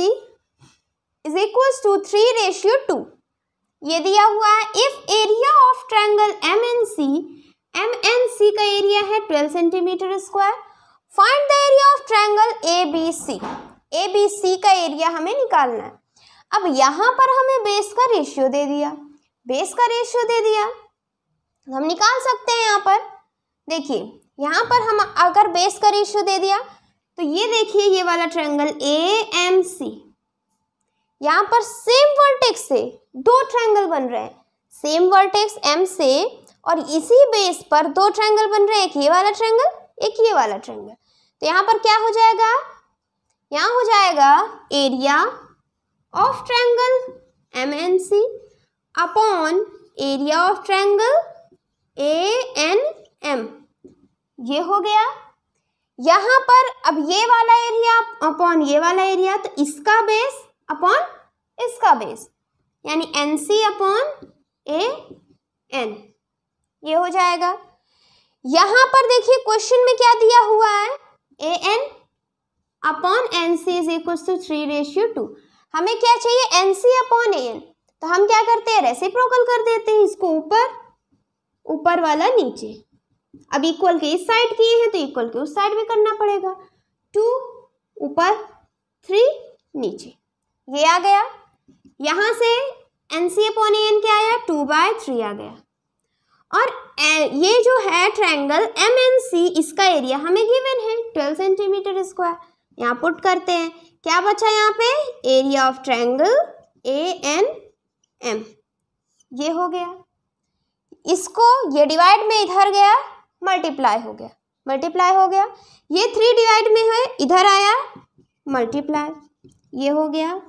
is equals to 3:2। ये दिया हुआ है। If area of triangle MNC का एरिया है 12 centimetre square, find the area of triangle ABC। ABC का एरिया हमें निकालना है। अब यहाँ पर हमें बेस का रेशियो दे दिया, बेस का रेशियो दे दिया, हम निकाल सकते हैं। यहाँ पर देखिए, यहाँ पर हम अगर बेस का रेशियो दे दिया तो ये देखिए ये वाला ट्रायंगल AMC, यहाँ पर सेम वर्टेक्स से 2 ट्रायंगल बन रहे हैं, सेम वर्टेक्स M से, और इसी बेस पर 2 ट्रायंगल बन रहे हैं, एक ये वाला ट्रायंगल, एक ये वाला ट्रायंगल। तो यहाँ पर क्या हो जाएगा, यहाँ हो जाएगा area of triangle MNC upon area of triangle ANM, ये हो गया। यहाँ पर अब ये वाला एरिया अपॉन ये वाला एरिया, तो इसका बेस अपॉन इसका बेस, यानी NC अपॉन AN, ये हो जाएगा। यहाँ पर देखिए क्वेश्चन में क्या दिया हुआ है, AN upon NC is equal to 3:2। हमें क्या चाहिए, NC अपॉन AN, तो हम क्या करते हैं, रेसिप्रोकल कर देते हैं, इसको ऊपर, ऊपर वाला नीचे। अब इक्वल के इस साइड किए हैं तो इक्वल के उस साइड भी करना पड़ेगा। 2 ऊपर 3 नीचे, ये आ गया। यहाँ से NC अपॉन AN क्या आया, 2/3 आ गया। और ये जो है ट्रायंगल MNC, इसका एरिया हमें गिवन है 12 सेंटीमीटर स्क्वायर। यहाँ पुट करते हैं, क्या बचा यहाँ पे, एरिया ऑफ ट्रायंगल ANM, ये हो गया। इसको ये डिवाइड में इधर गया मल्टीप्लाई हो गया, मल्टीप्लाई हो गया। ये 3 डिवाइड में है, इधर आया मल्टीप्लाई, ये हो गया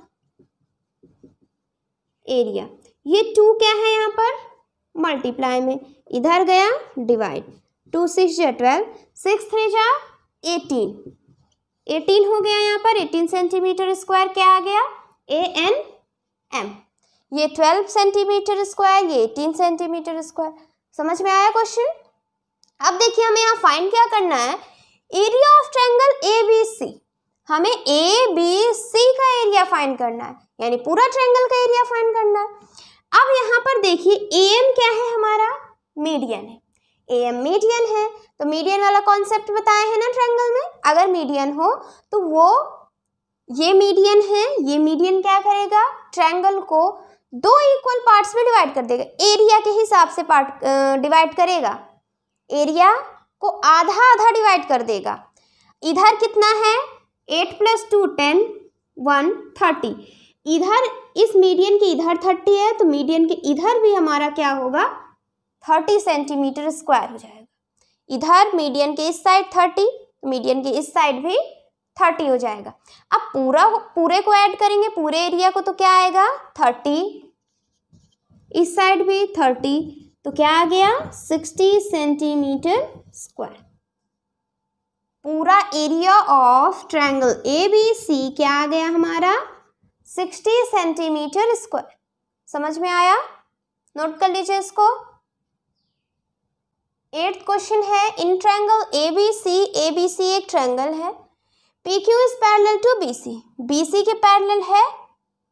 एरिया। ये 2 क्या है यहाँ पर, मल्टीप्लाई में, इधर गया डिवाइड, 2 6 जा 12, 6 3 जा 18, 18 हो गया। यहाँ पर 18 सेंटीमीटर स्क्वायर क्या आ गया, ANM। ये 12 सेंटीमीटर स्क्वायर, ये 18 सेंटीमीटर स्क्वायर। समझ में आया क्वेश्चन। अब देखिए हमें यहाँ फाइंड क्या करना है, एरिया ऑफ ट्रायंगल ABC। हमें ABC का एरिया फाइंड करना है, यानी पूरा ट्रायंगल का एरिया फाइंड करना है। अब यहाँ पर देखिए AM क्या है, हमारा मीडियन है, AM मीडियन है, तो मीडियन वाला कॉन्सेप्ट बताया है ना ट्रायंगल में। अगर मीडियन हो तो वो, ये मीडियन है, ये मीडियन क्या करेगा, ट्रायंगल को 2 इक्वल पार्ट्स में डिवाइड कर देगा, एरिया के हिसाब से पार्ट डिवाइड करेगा। एरिया को आधा आधा डिवाइड कर देगा। इधर कितना है 8 + 2 10 1 30। इधर इस मीडियन के इधर 30 है तो मीडियन के इधर भी हमारा क्या होगा 30 सेंटीमीटर स्क्वायर हो जाएगा। इधर मीडियन के इस साइड 30, मीडियन के इस साइड भी 30 हो जाएगा। अब पूरे को ऐड करेंगे पूरे एरिया को तो क्या आएगा 30, इस साइड भी 30 तो क्या आ गया 60 सेंटीमीटर स्क्वायर। पूरा एरिया ऑफ ट्रायंगल ABC क्या आ गया हमारा 60 सेंटीमीटर स्क्वायर। समझ में आया? नोट कर लीजिए इसको। 8th क्वेश्चन है इन ट्रायंगल ABC एक ट्रायंगल है, PQ is parallel to BC, BC के पैरेलल है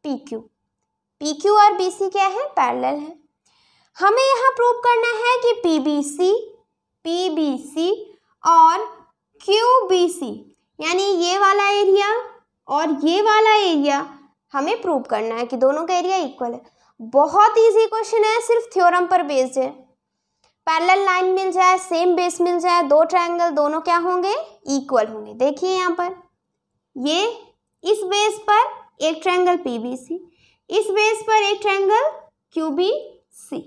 PQ और BC क्या है पैरेलल है। हमें यहाँ प्रूव करना है कि PBC और QBC यानी ये वाला एरिया और ये वाला एरिया हमें प्रूव करना है कि दोनों का एरिया इक्वल है। बहुत इजी क्वेश्चन है, सिर्फ थ्योरम पर बेस्ड है। पैरेलल लाइन मिल जाए, सेम बेस मिल जाए, दो ट्रायंगल दोनों क्या होंगे इक्वल होंगे। देखिए यहाँ पर ये इस बेस पर एक ट्रायंगल PBC, इस बेस पर एक ट्रायंगल QBC,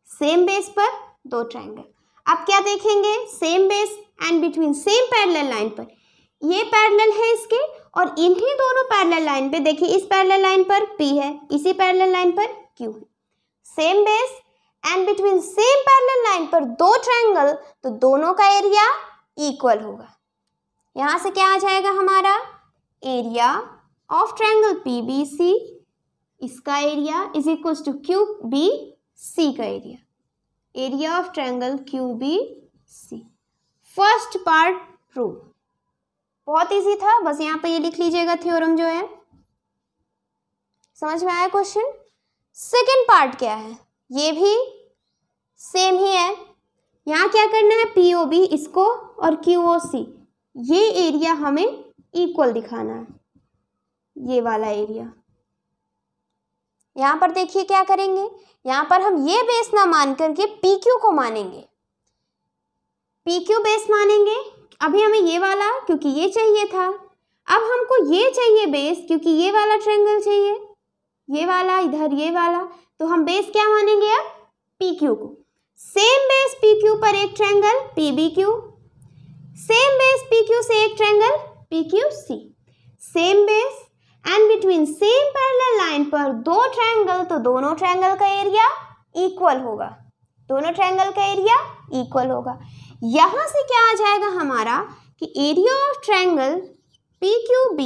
सेम बेस पर दो ट्रायंगल। अब क्या देखेंगे same base and between same parallel line पर ये पैरेलल है इसके और इन्हीं दोनों पैरेलल लाइन पे देखिए इस पैरेलल लाइन पर P है, इसी पैरेलल लाइन पर Q है। Same base and between same parallel line पर दो ट्रायंगल तो दोनों का एरिया इक्वल होगा। यहाँ से क्या आ जाएगा हमारा एरिया ऑफ ट्रायंगल PBC, इसका area is equals to QBC का area of triangle QBC। First part prove. बहुत इजी था, बस यहाँ पे ये लिख लीजिएगा थ्योरम जो है। समझ में आया क्वेश्चन? सेकेंड पार्ट क्या है, ये भी सेम ही है। यहाँ क्या करना है POB इसको और QOC ये एरिया हमें इक्वल दिखाना है, ये वाला एरिया। यहाँ पर देखिए क्या करेंगे, यहाँ पर हम ये बेस ना मान करके PQ को मानेंगे, PQ बेस मानेंगे। अभी हमें ये वाला क्योंकि ये चाहिए था, अब हमको ये चाहिए बेस क्योंकि ये वाला ट्रायंगल चाहिए, ये वाला इधर ये वाला, तो हम बेस क्या मानेंगे अब PQ को। सेम बेस PQ पर एक triangle PBQ, same base PQ से एक triangle PQC, same base and between same parallel line पर दो ट्रायंगल तो दोनों ट्रायंगल का एरिया इक्वल होगा, दोनों ट्रायंगल का एरिया इक्वल होगा। यहाँ से क्या आ जाएगा हमारा कि area of triangle PQB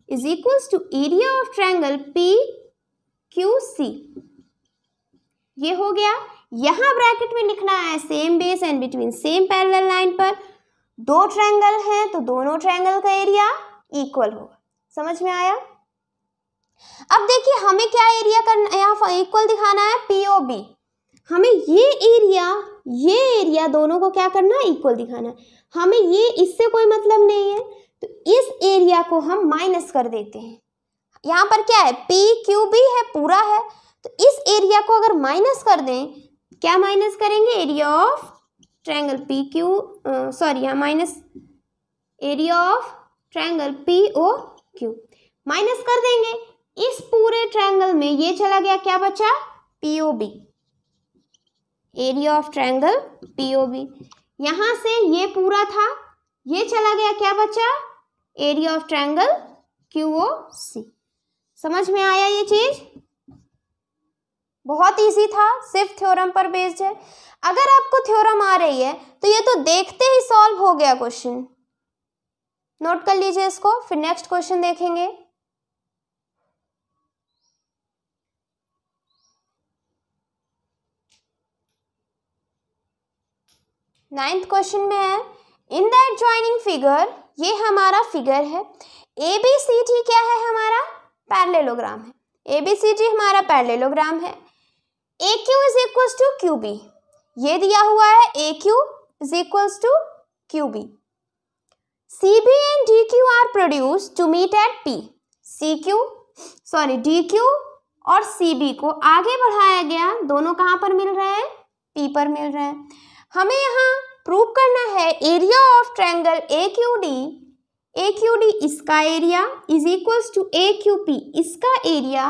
is equals to area of triangle PQC। ये हो गया। यहाँ ब्रैकेट में लिखना है same base and between same parallel line पर दो ट्रायंगल हैं तो दोनों ट्रायंगल का एरिया इक्वल होगा। समझ में आया? अब देखिए हमें क्या एरिया करना, यहाँ इक्वल दिखाना है POB। हमें ये एरिया दोनों को क्या करना है इक्वल दिखाना है। हमें ये इससे कोई मतलब नहीं है तो इस एरिया को हम माइनस कर देते हैं। यहाँ पर क्या है PQB है पूरा है तो इस एरिया को अगर माइनस कर दें, क्या माइनस करेंगे एरिया ऑफ ट्रायंगल यहाँ minus area of triangle POQ minus कर देंगे। इस पूरे ट्रायंगल में ये चला गया, क्या बचा POB, area of triangle POB। यहाँ से ये पूरा था, ये चला गया, क्या बचा एरिया ऑफ ट्रायंगल QOC। समझ में आया ये चीज? बहुत इजी था, सिर्फ थ्योरम पर बेस्ड है। अगर आपको थ्योरम आ रही है तो ये तो देखते ही सॉल्व हो गया क्वेश्चन। नोट कर लीजिए इसको, फिर नेक्स्ट क्वेश्चन देखेंगे। नाइन्थ क्वेश्चन में है इन द एडजॉइनिंग फिगर, ये हमारा फिगर है। ABCD क्या है हमारा पैरेललोग्राम है। ABCD हमारा पैरेललोग्राम है। AQ is equals to QB, ये दिया हुआ है AQ is equals to QB। CB and DQ are produced to meet at P। DQ और CB को आगे बढ़ाया गया, दोनों कहाँ पर मिल रहे हैं P पर मिल रहे हैं। हमें यहाँ प्रूव करना है एरिया ऑफ ट्रायंगल AQD इसका area is equals to AQP इसका एरिया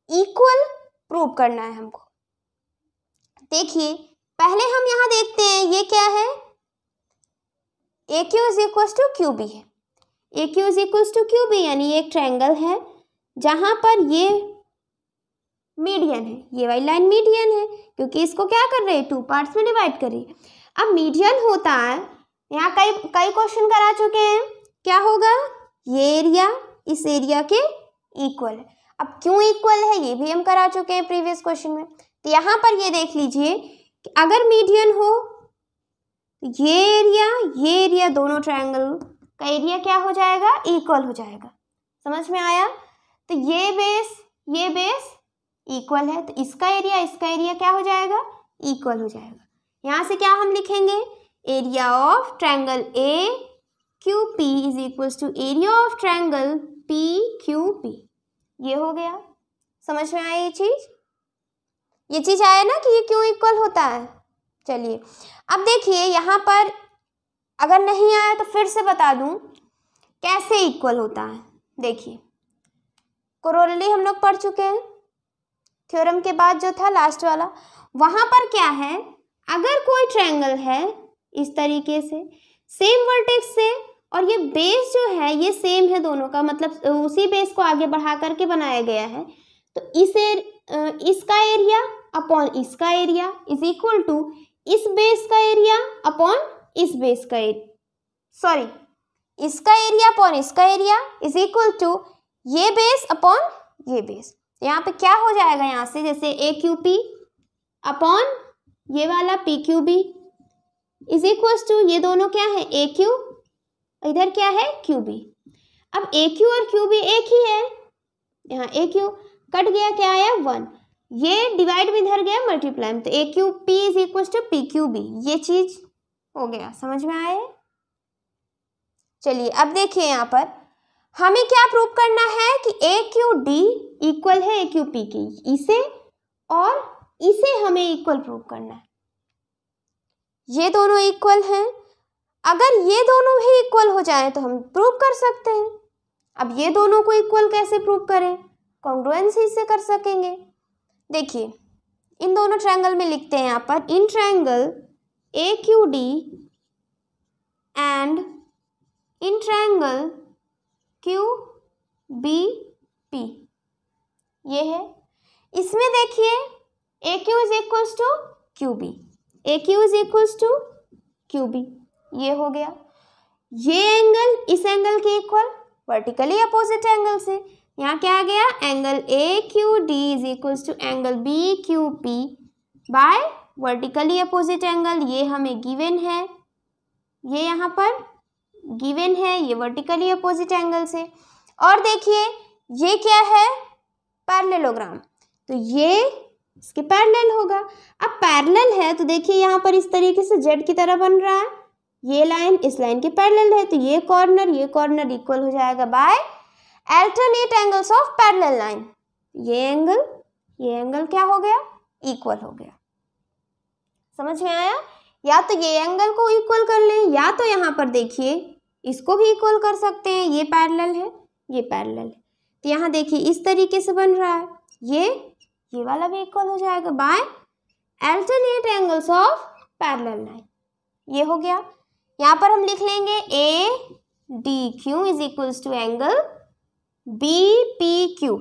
इक्वल प्रूव करना है हमको। देखिए पहले हम यहाँ देखते हैं ये क्या है, AQ is equals to QB है। AQ is equals to QB यानी ये एक ट्रायंगल है जहाँ पर ये मीडियन है, ये वाली लाइन मीडियन है क्योंकि इसको क्या कर रहे हैं, 2 पार्ट्स में डिवाइड कर रही है। अब मीडियन होता है, यहाँ कई क्वेश्चन करा चुके हैं, क्या होगा, ये एरिया इस एरिया के इक्वल है। अब क्यों इक्वल है ये भी हम करा चुके हैं प्रीवियस क्वेश्चन में। तो यहाँ पर ये देख लीजिए कि अगर मीडियन हो तो ये एरिया दोनों ट्रायंगल का एरिया क्या हो जाएगा, इक्वल हो जाएगा। समझ में आया। तो ये बेस इक्वल है तो इसका एरिया क्या हो जाएगा, इक्वल हो जाएगा। यहाँ से क्या हम लिखेंगे, area of triangle AQP is equals to area of triangle PQP। ये हो गया, समझ में आया ये चीज आया ना कि ये क्यों इक्वल होता है। चलिए अब देखिए यहाँ पर अगर नहीं आया तो फिर से बता दूं कैसे इक्वल होता है। देखिए कोरोलरी हम लोग पढ़ चुके हैं, थ्योरम के बाद जो था लास्ट वाला, वहां पर क्या है, अगर कोई ट्रायंगल है इस तरीके से सेम वर्टेक्स से और ये बेस जो है ये सेम है दोनों का, मतलब उसी बेस को आगे बढ़ा करके बनाया गया है, तो इसका एरिया अपॉन इसका एरिया इज इक्वल टू इस बेस का एरिया अपॉन इस बेस का एरिया, सॉरी इसका एरिया अपॉन इसका एरिया इज इक्वल टू ये बेस अपॉन ये बेस। यहाँ पे क्या हो जाएगा, यहाँ से जैसे AQP अपॉन ये वाला PQB इज इक्वल्स टू ये दोनों क्या है, AQ इधर क्या है QB। अब AQ और QB एक ही है, यहाँ AQ कट गया, क्या आया 1, ये डिवाइड में इधर गया मल्टीप्लाई में, तो AQP is equals to PQB, ये चीज हो गया। समझ में आया। चलिए अब देखिए यहाँ पर हमें क्या प्रूव करना है कि AQD इक्वल है AQP की, इसे और इसे हमें इक्वल प्रूव करना है। ये दोनों इक्वल हैं, अगर ये दोनों भी इक्वल हो जाए तो हम प्रूव कर सकते हैं। अब ये दोनों को इक्वल कैसे प्रूव करें, कॉन्ग्रुएंसी से कर सकेंगे। देखिए इन दोनों ट्रायंगल में लिखते हैं यहाँ पर, in triangle AQD and in triangle QBP, ये है। इसमें देखिए AQ is equals to QB, AQ is equals to QB, ये हो गया। ये एंगल इस एंगल के इक्वल वर्टिकली अपोजिट एंगल से, यहाँ क्या आ गया, angle AQD is equals to angle BQP by vertically opposite angle, ये हमें गिवन है, ये यहाँ पर गिवन है, ये वर्टिकली अपोजिट एंगल से। और देखिए ये क्या है, पैरेललोग्राम, तो ये इसके पैरेलल होगा। अब पैरेलल है तो देखिए यहाँ पर इस तरीके से जेड की तरह बन रहा है, ये लाइन इस लाइन के पैरेलल है, तो ये कॉर्नर इक्वल हो जाएगा by alternate angles of parallel line. ये एंगल क्या हो गया, इक्वल हो गया। समझ में आया। या तो ये एंगल को इक्वल कर लें, या तो यहाँ पर देखिए इसको भी इक्वल कर सकते हैं, ये पैरेलल है ये पैरेलल है, तो यहाँ देखिए इस तरीके से बन रहा है, ये वाला भी इक्वल हो जाएगा by alternate angles of parallel line. ये हो गया। यहाँ पर हम लिख लेंगे ADQ is equals to angle BPQ,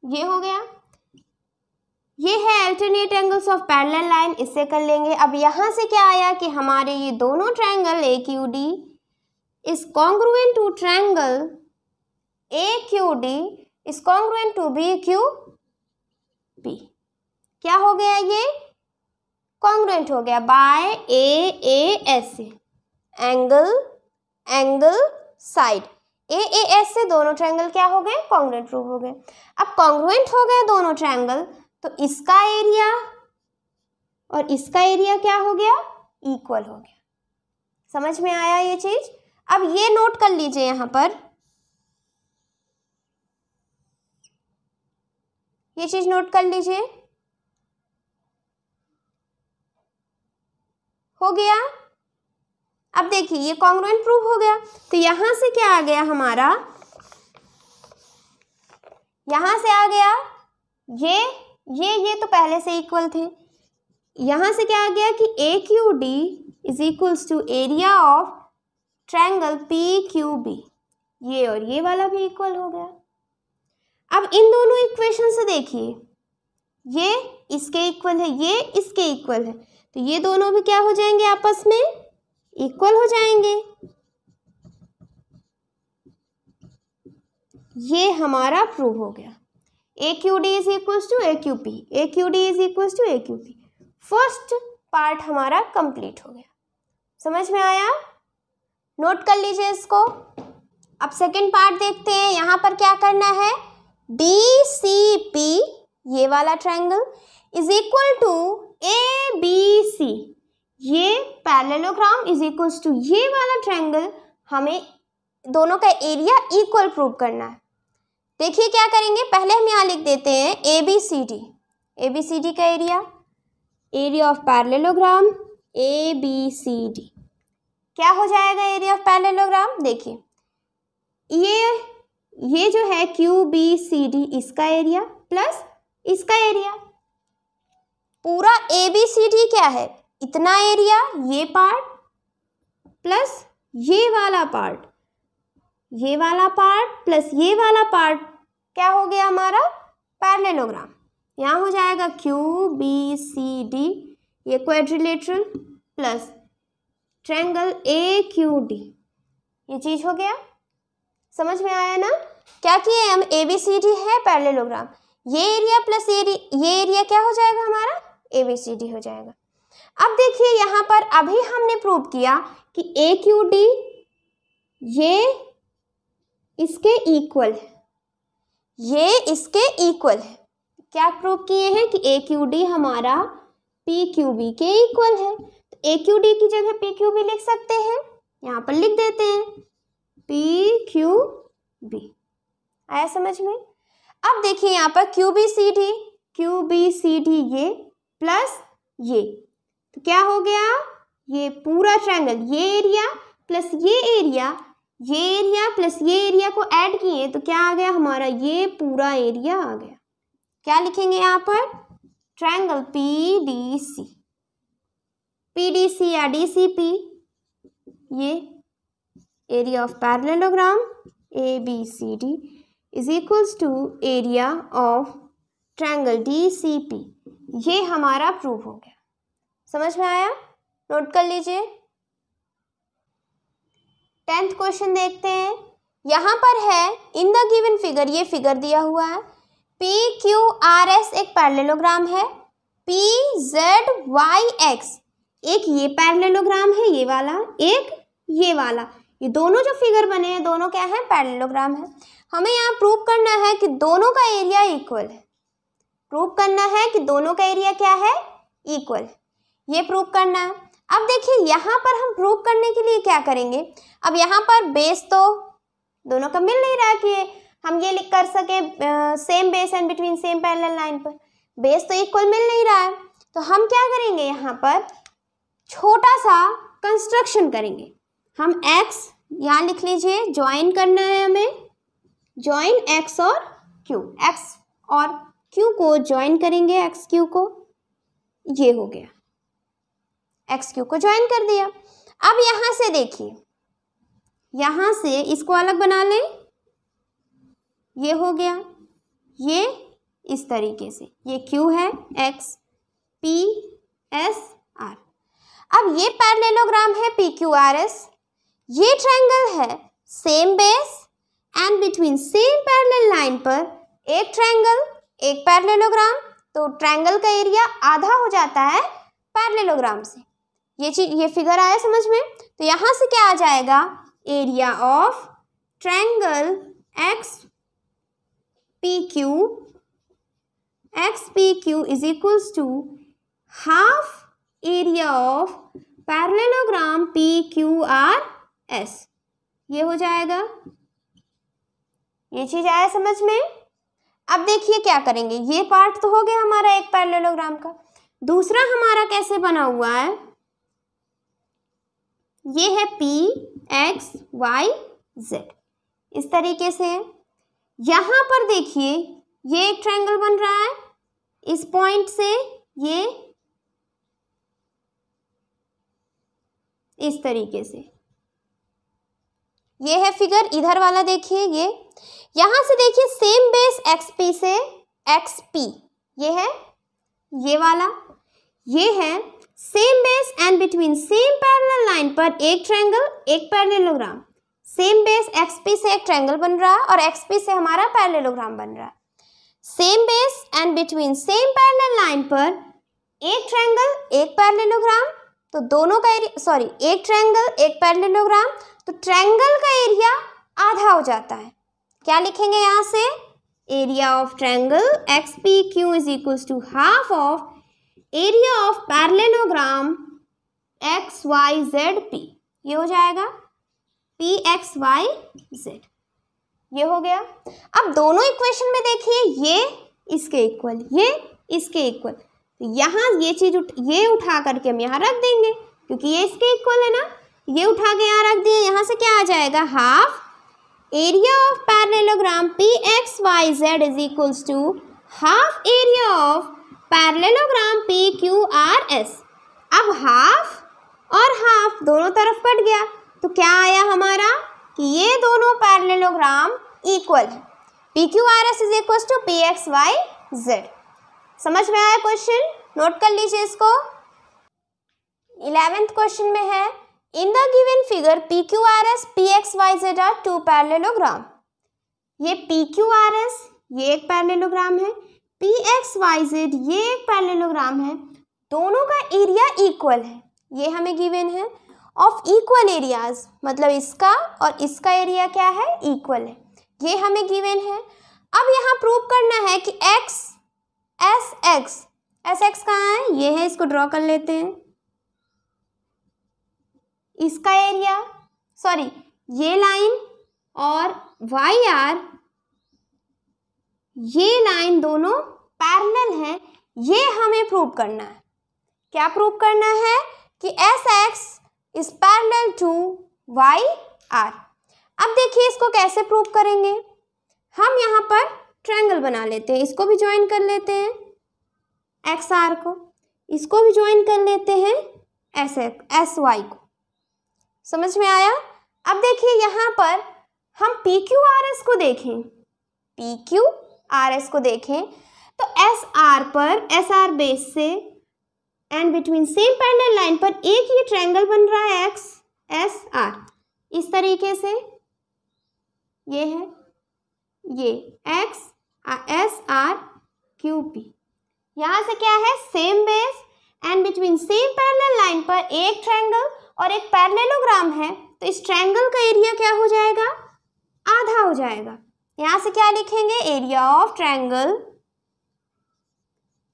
ये हो गया। ये है alternate angles of parallel line, इससे कर लेंगे। अब यहाँ से क्या आया कि हमारे ये दोनों triangle AQD is congruent to triangle AQD is congruent to BQP। क्या हो गया, ये कॉन्ग्रुएंट हो गया बाय AAS से, एंगल साइड AAS से दोनों ट्रायंगल क्या हो गए, कॉन्ग्रुएंट प्रूव हो गए। अब कॉन्ग्रुएंट हो गए दोनों ट्रायंगल, तो इसका एरिया और इसका एरिया क्या हो गया, इक्वल हो गया। समझ में आया ये चीज। अब ये नोट कर लीजिए, यहाँ पर ये चीज नोट कर लीजिए। हो गया। अब देखिए ये कॉन्ग्रुएंट प्रूव हो गया, तो यहां से क्या आ गया हमारा, यहां से आ गया ये तो पहले से इक्वल थे। यहां से क्या आ गया कि AQD is equals to area of triangle PQB, ये और ये वाला भी इक्वल हो गया। अब इन दोनों इक्वेशन से देखिए, ये इसके इक्वल है, ये इसके इक्वल है, तो ये दोनों भी क्या हो जाएंगे, आपस में इक्वल हो जाएंगे। ये हमारा प्रूव हो गया। AQD is equals to AQP, AQD is equals to AQP। First part हमारा कंप्लीट हो गया। समझ में आया? नोट कर लीजिए इसको। अब सेकंड पार्ट देखते हैं। यहाँ पर क्या करना है, DCP ये वाला triangle is equal to ABC, ये पैरेललोग्राम इज इक्वल्स टू ये वाला ट्रायंगल। हमें दोनों का एरिया इक्वल प्रूव करना है। देखिए क्या करेंगे, पहले हम यहाँ लिख देते हैं ABCD का एरिया ऑफ पैरेललोग्राम ABCD। क्या हो जाएगा एरिया ऑफ पैरेललोग्राम, देखिए ये जो है QBCD इसका एरिया प्लस इसका एरिया, पूरा ABCD क्या है, इतना एरिया, ये पार्ट प्लस ये वाला पार्ट, ये वाला पार्ट प्लस ये वाला पार्ट, क्या हो गया हमारा पैरेललोग्राम। यहाँ हो जाएगा QBCD ये क्वाड्रिलेटरल प्लस ट्रायंगल AQD, ये चीज हो गया। समझ में आया ना? क्या किए हम, ABCD है पैरेललोग्राम, ये एरिया प्लस ये एरिया क्या हो जाएगा हमारा, ABCD हो जाएगा। अब देखिए यहाँ पर अभी हमने प्रूव किया कि AQD ये इसके इक्वल है, ये इसके इक्वल है। क्या प्रूव किए हैं कि AQD हमारा PQB के इक्वल है। तो AQD की जगह PQB लिख सकते हैं, यहाँ पर लिख देते हैं PQB। आया समझ में? अब देखिए यहाँ पर QBCD ये प्लस ये, तो क्या हो गया, ये पूरा ट्रायंगल, ये एरिया प्लस ये एरिया, ये एरिया प्लस ये एरिया को ऐड किए तो क्या आ गया हमारा, ये पूरा एरिया आ गया। क्या लिखेंगे यहाँ पर, ट्रायंगल PDC या DCP, ये area of parallelogram ABCD is equals to area of triangle DCP, ये हमारा प्रूव हो गया। समझ में आया? नोट कर लीजिए। 10th क्वेश्चन देखते हैं। यहाँ पर है इन द गिवन फिगर, ये फिगर दिया हुआ है, PQRS एक पैरेललोग्राम है, PZYX एक ये पैरेललोग्राम है, ये वाला, एक ये वाला, ये दोनों जो फिगर बने हैं दोनों क्या है, पैरेललोग्राम है। हमें यहाँ प्रूव करना है कि दोनों का एरिया इक्वल है। प्रूव करना है कि दोनों का एरिया क्या है, इक्वल, ये प्रूव करना है। अब देखिए यहाँ पर हम प्रूव करने के लिए क्या करेंगे, अब यहाँ पर बेस तो दोनों का मिल नहीं रहा कि हम ये लिख कर सके same base and between same parallel line पर, बेस तो इक्वल मिल नहीं रहा है। तो हम क्या करेंगे, यहाँ पर छोटा सा कंस्ट्रक्शन करेंगे। हम x यहाँ लिख लीजिए, ज्वाइन करना है हमें, ज्वाइन x और q, x और q को ज्वाइन करेंगे, x q को, ये हो गया, x q को ज्वाइन कर दिया। अब यहाँ से देखिए, यहाँ से इसको अलग बना लें, ये हो गया, ये इस तरीके से, ये q है, x p s r। अब ये पैरेललोग्राम है PQRS, ये ट्रायंगल है same base and between same parallel line पर एक ट्रायंगल एक पैरेललोग्राम, तो ट्रायंगल का एरिया आधा हो जाता है पैरेललोग्राम से। ये चीज, ये फिगर आया समझ में? तो यहाँ से क्या आ जाएगा, area of triangle XPQ is equals to half area of parallelogram PQRS, ये हो जाएगा। ये चीज आया समझ में? अब देखिए क्या करेंगे, ये पार्ट तो हो गया हमारा एक पैरेललोग्राम का। दूसरा हमारा कैसे बना हुआ है, ये है P X Y Z, इस तरीके से है। यहाँ पर देखिए ये एक ट्रायंगल बन रहा है, इस पॉइंट से ये इस तरीके से, ये है फिगर। इधर वाला देखिए, ये यहाँ से देखिए सेम बेस XP से XP, ये है ये वाला, ये है same base and between same parallel line पर एक ट्रायंगल एक पैरेललोग्राम। सेम बेस XP से एक ट्रायंगल बन रहा है और XP से हमारा पैरेललोग्राम बन रहा है। Same base and between same parallel line पर एक ट्रायंगल एक पैरेललोग्राम, तो दोनों का एक ट्रायंगल एक पैरेललोग्राम, तो ट्रायंगल का एरिया आधा हो जाता है। क्या लिखेंगे यहाँ से? Area of triangle XPQ is equals to half of area of parallelogram XYZP। ये हो जाएगा PXYZ, ये हो गया। अब दोनों इक्वेशन में देखिए ये इसके इक्वल, ये इसके इक्वल, तो यहाँ ये चीज ये उठा करके हम यहाँ रख देंगे क्योंकि ये इसके इक्वल है ना, ये उठा के यहाँ रख दिए। यहाँ से क्या आ जाएगा? Half area of parallelogram PXYZ is equals to half area of parallelogram PQRS। अब हाफ और हाफ दोनों तरफ कट गया, तो क्या आया हमारा कि ये दोनों पैरेललोग्राम इक्वल है। PQRS is equals to PXYZ। समझ में आया क्वेश्चन? नोट कर लीजिए इसको। 11th क्वेश्चन में है in the given figure PQRS PXYZ are two parallelogram. ये PQRS ये एक पैरेललोग्राम है, PXYZ ये एक पैरेललोग्राम है, दोनों का एरिया इक्वल है। ये हमें गिवन है ऑफ इक्वल एरियाज, मतलब इसका और इसका एरिया क्या है? इक्वल है। ये हमें गिवन है। अब यहाँ प्रूव करना है कि SX कहाँ है? ये है, इसको ड्रॉ कर लेते हैं। इसका एरिया ये लाइन और YR ये लाइन दोनों पैरेलल हैं, ये हमें प्रूव करना है। क्या प्रूव करना है? कि SX is parallel to YR। अब देखिए इसको कैसे प्रूव करेंगे। हम यहाँ पर ट्रायंगल बना लेते हैं, इसको भी ज्वाइन कर लेते हैं XR को, इसको भी ज्वाइन कर लेते हैं SY को। समझ में आया? अब देखिए यहाँ पर हम PQRS को देखें, PQRS को देखें तो SR बेस से and between same parallel line पर एक ये ट्रायंगल बन रहा है XSR, इस तरीके से। ये है ये XSRQP। यहाँ से क्या है? Same base and between same parallel line पर एक ट्रायंगल और एक पैरेललोग्राम है, तो इस ट्रायंगल का एरिया क्या हो जाएगा? आधा हो जाएगा। यहाँ से क्या लिखेंगे? Area of triangle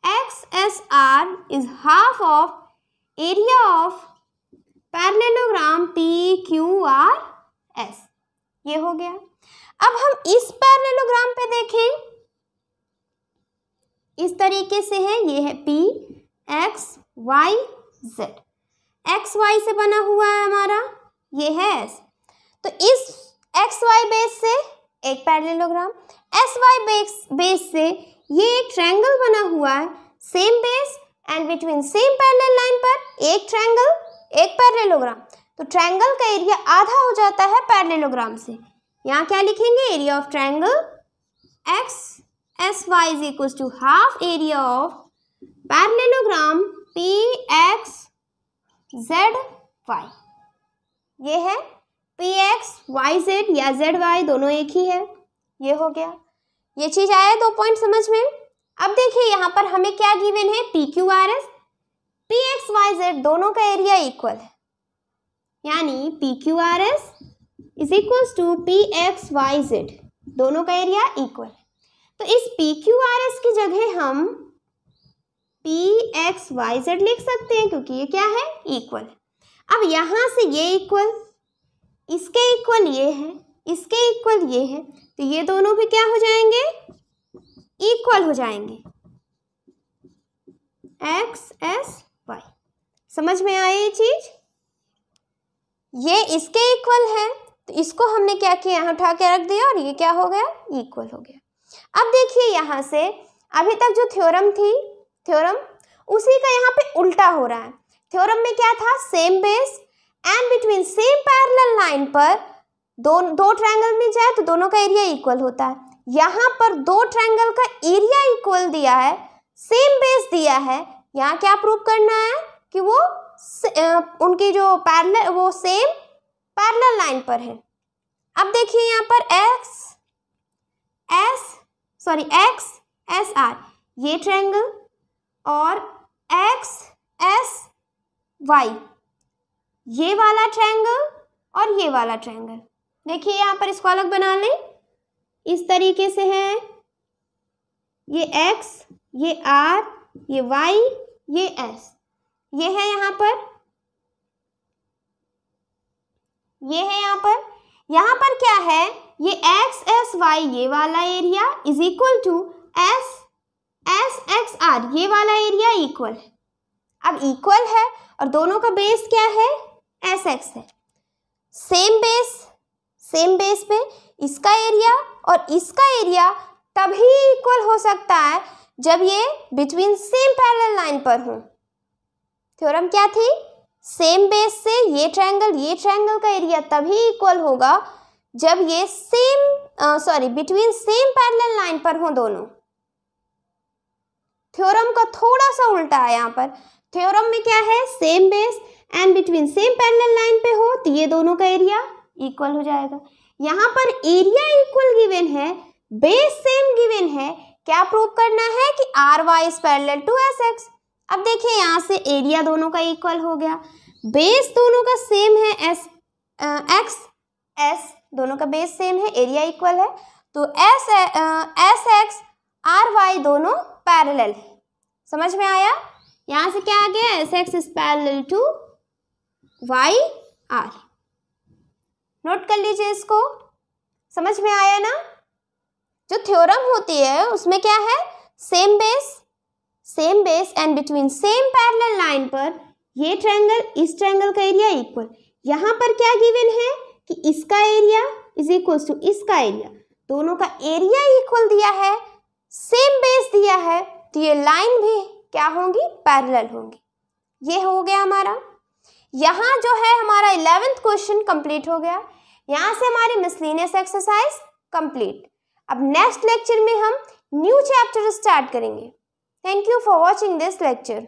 XSR is half of area of parallelogram PQRS। ये हो गया। अब हम इस पैरेललोग्राम पे देखें, इस तरीके से है। ये है PXYZ, XY से बना हुआ है हमारा, ये है S। तो इस XY बेस से एक पैरेललोग्राम, SY बेस से ये एक ट्रायंगल बना हुआ है, same base and between same parallel line पर एक ट्रायंगल एक पैरेललोग्राम, तो ट्रायंगल का एरिया आधा हो जाता है पैरेललोग्राम से। यहाँ क्या लिखेंगे? Area of triangle XSY is equals to half area of parallelogram PXZY। ये है PXYZ या ZY, दोनों एक ही है। ये हो गया। ये चीज आया 2 पॉइंट समझ में। अब देखिए यहाँ पर हमें क्या गिवन है? PQRS PXYZ दोनों का एरिया इक्वल है, यानी PQRS is equals to PXYZ, दोनों का एरिया इक्वल है। तो इस PQRS की जगह हम PXYZ लिख सकते हैं क्योंकि ये क्या है? इक्वल है। अब यहाँ से ये इक्वल, इसके इक्वल ये है, इसके इक्वल ये है, तो ये दोनों भी क्या हो जाएंगे? इक्वल हो जाएंगे। XSY। समझ में आए ये चीज? ये इसके इक्वल है, तो इसको हमने क्या किया, यहाँ उठा के रख दिया और ये क्या हो गया, इक्वल हो गया। अब देखिए यहाँ से अभी तक जो थ्योरम थी, थ्योरम उसी का यहाँ पे उल्टा हो रहा है। थ्योरम में क्या था, same base and between same parallel line पर दो ट्रायंगल में जाए तो दोनों का एरिया इक्वल होता है। यहाँ पर दो ट्रायंगल का एरिया इक्वल दिया है, सेम बेस दिया है, यहाँ क्या प्रूव करना है कि वो उनकी जो पैरेलल वो सेम पैरेलल लाइन पर है। अब देखिए यहाँ पर एक्स एस आर ये ट्रायंगल और एक्स एस वाई ये वाला ट्रायंगल और ये वाला ट्रायंगल। देखिए यहाँ पर इसको अलग बना लें, इस तरीके से है, ये एक्स, ये आर, ये वाई, ये एस, ये है यहाँ पर, ये है यहाँ पर क्या है, ये एक्स एस वाई ये वाला area is equal to S X R ये वाला एरिया इक्वल है। अब इक्वल है और दोनों का बेस क्या है, एस एक्स है। सेम बेस पे इसका एरिया और इसका एरिया तभी इक्वल हो सकता है जब ये बिटवीन सेम पैरेलल लाइन पर हो। थ्योरम क्या थी, सेम बेस से ये ट्रायंगल का एरिया तभी इक्वल होगा जब ये बिटवीन सेम पैरेलल लाइन पर हो दोनों। थ्योरम का थोड़ा सा उल्टा है यहाँ पर। थ्योरम में क्या है, same base and between same parallel line पे हो तो ये दोनों का एरिया इक्वल हो जाएगा। यहाँ पर एरिया इक्वल गिवन है, बेस सेम गिवन है, क्या प्रूव करना है कि R Y is parallel to S X. अब देखिए यहाँ से एरिया दोनों का इक्वल हो गया, बेस दोनों का सेम है, एस दोनों का बेस सेम है, एरिया इक्वल है, तो एस एक्स आर वाई दोनों पैरेलल है। समझ में आया, यहाँ से क्या आ गया, S X is parallel to Y R. Note कर लीजिए इसको, समझ में आया ना। जो थ्योरम होती है उसमें क्या है, same base and between same parallel line पर ये ट्रायंगल इस ट्रायंगल का एरिया इक्वल। यहाँ पर क्या गिवन है कि इसका एरिया इज इक्वल टू इसका एरिया, दोनों का एरिया इक्वल दिया है, सेम बेस दिया है, तो ये लाइन भी क्या होंगी, पैरेलल होंगी। ये हो गया हमारा। यहाँ जो है हमारा 11th क्वेश्चन कंप्लीट हो गया। यहाँ से हमारी मिसलेनियस एक्सरसाइज कंप्लीट। अब नेक्स्ट लेक्चर में हम न्यू चैप्टर स्टार्ट करेंगे। Thank you for watching this lecture.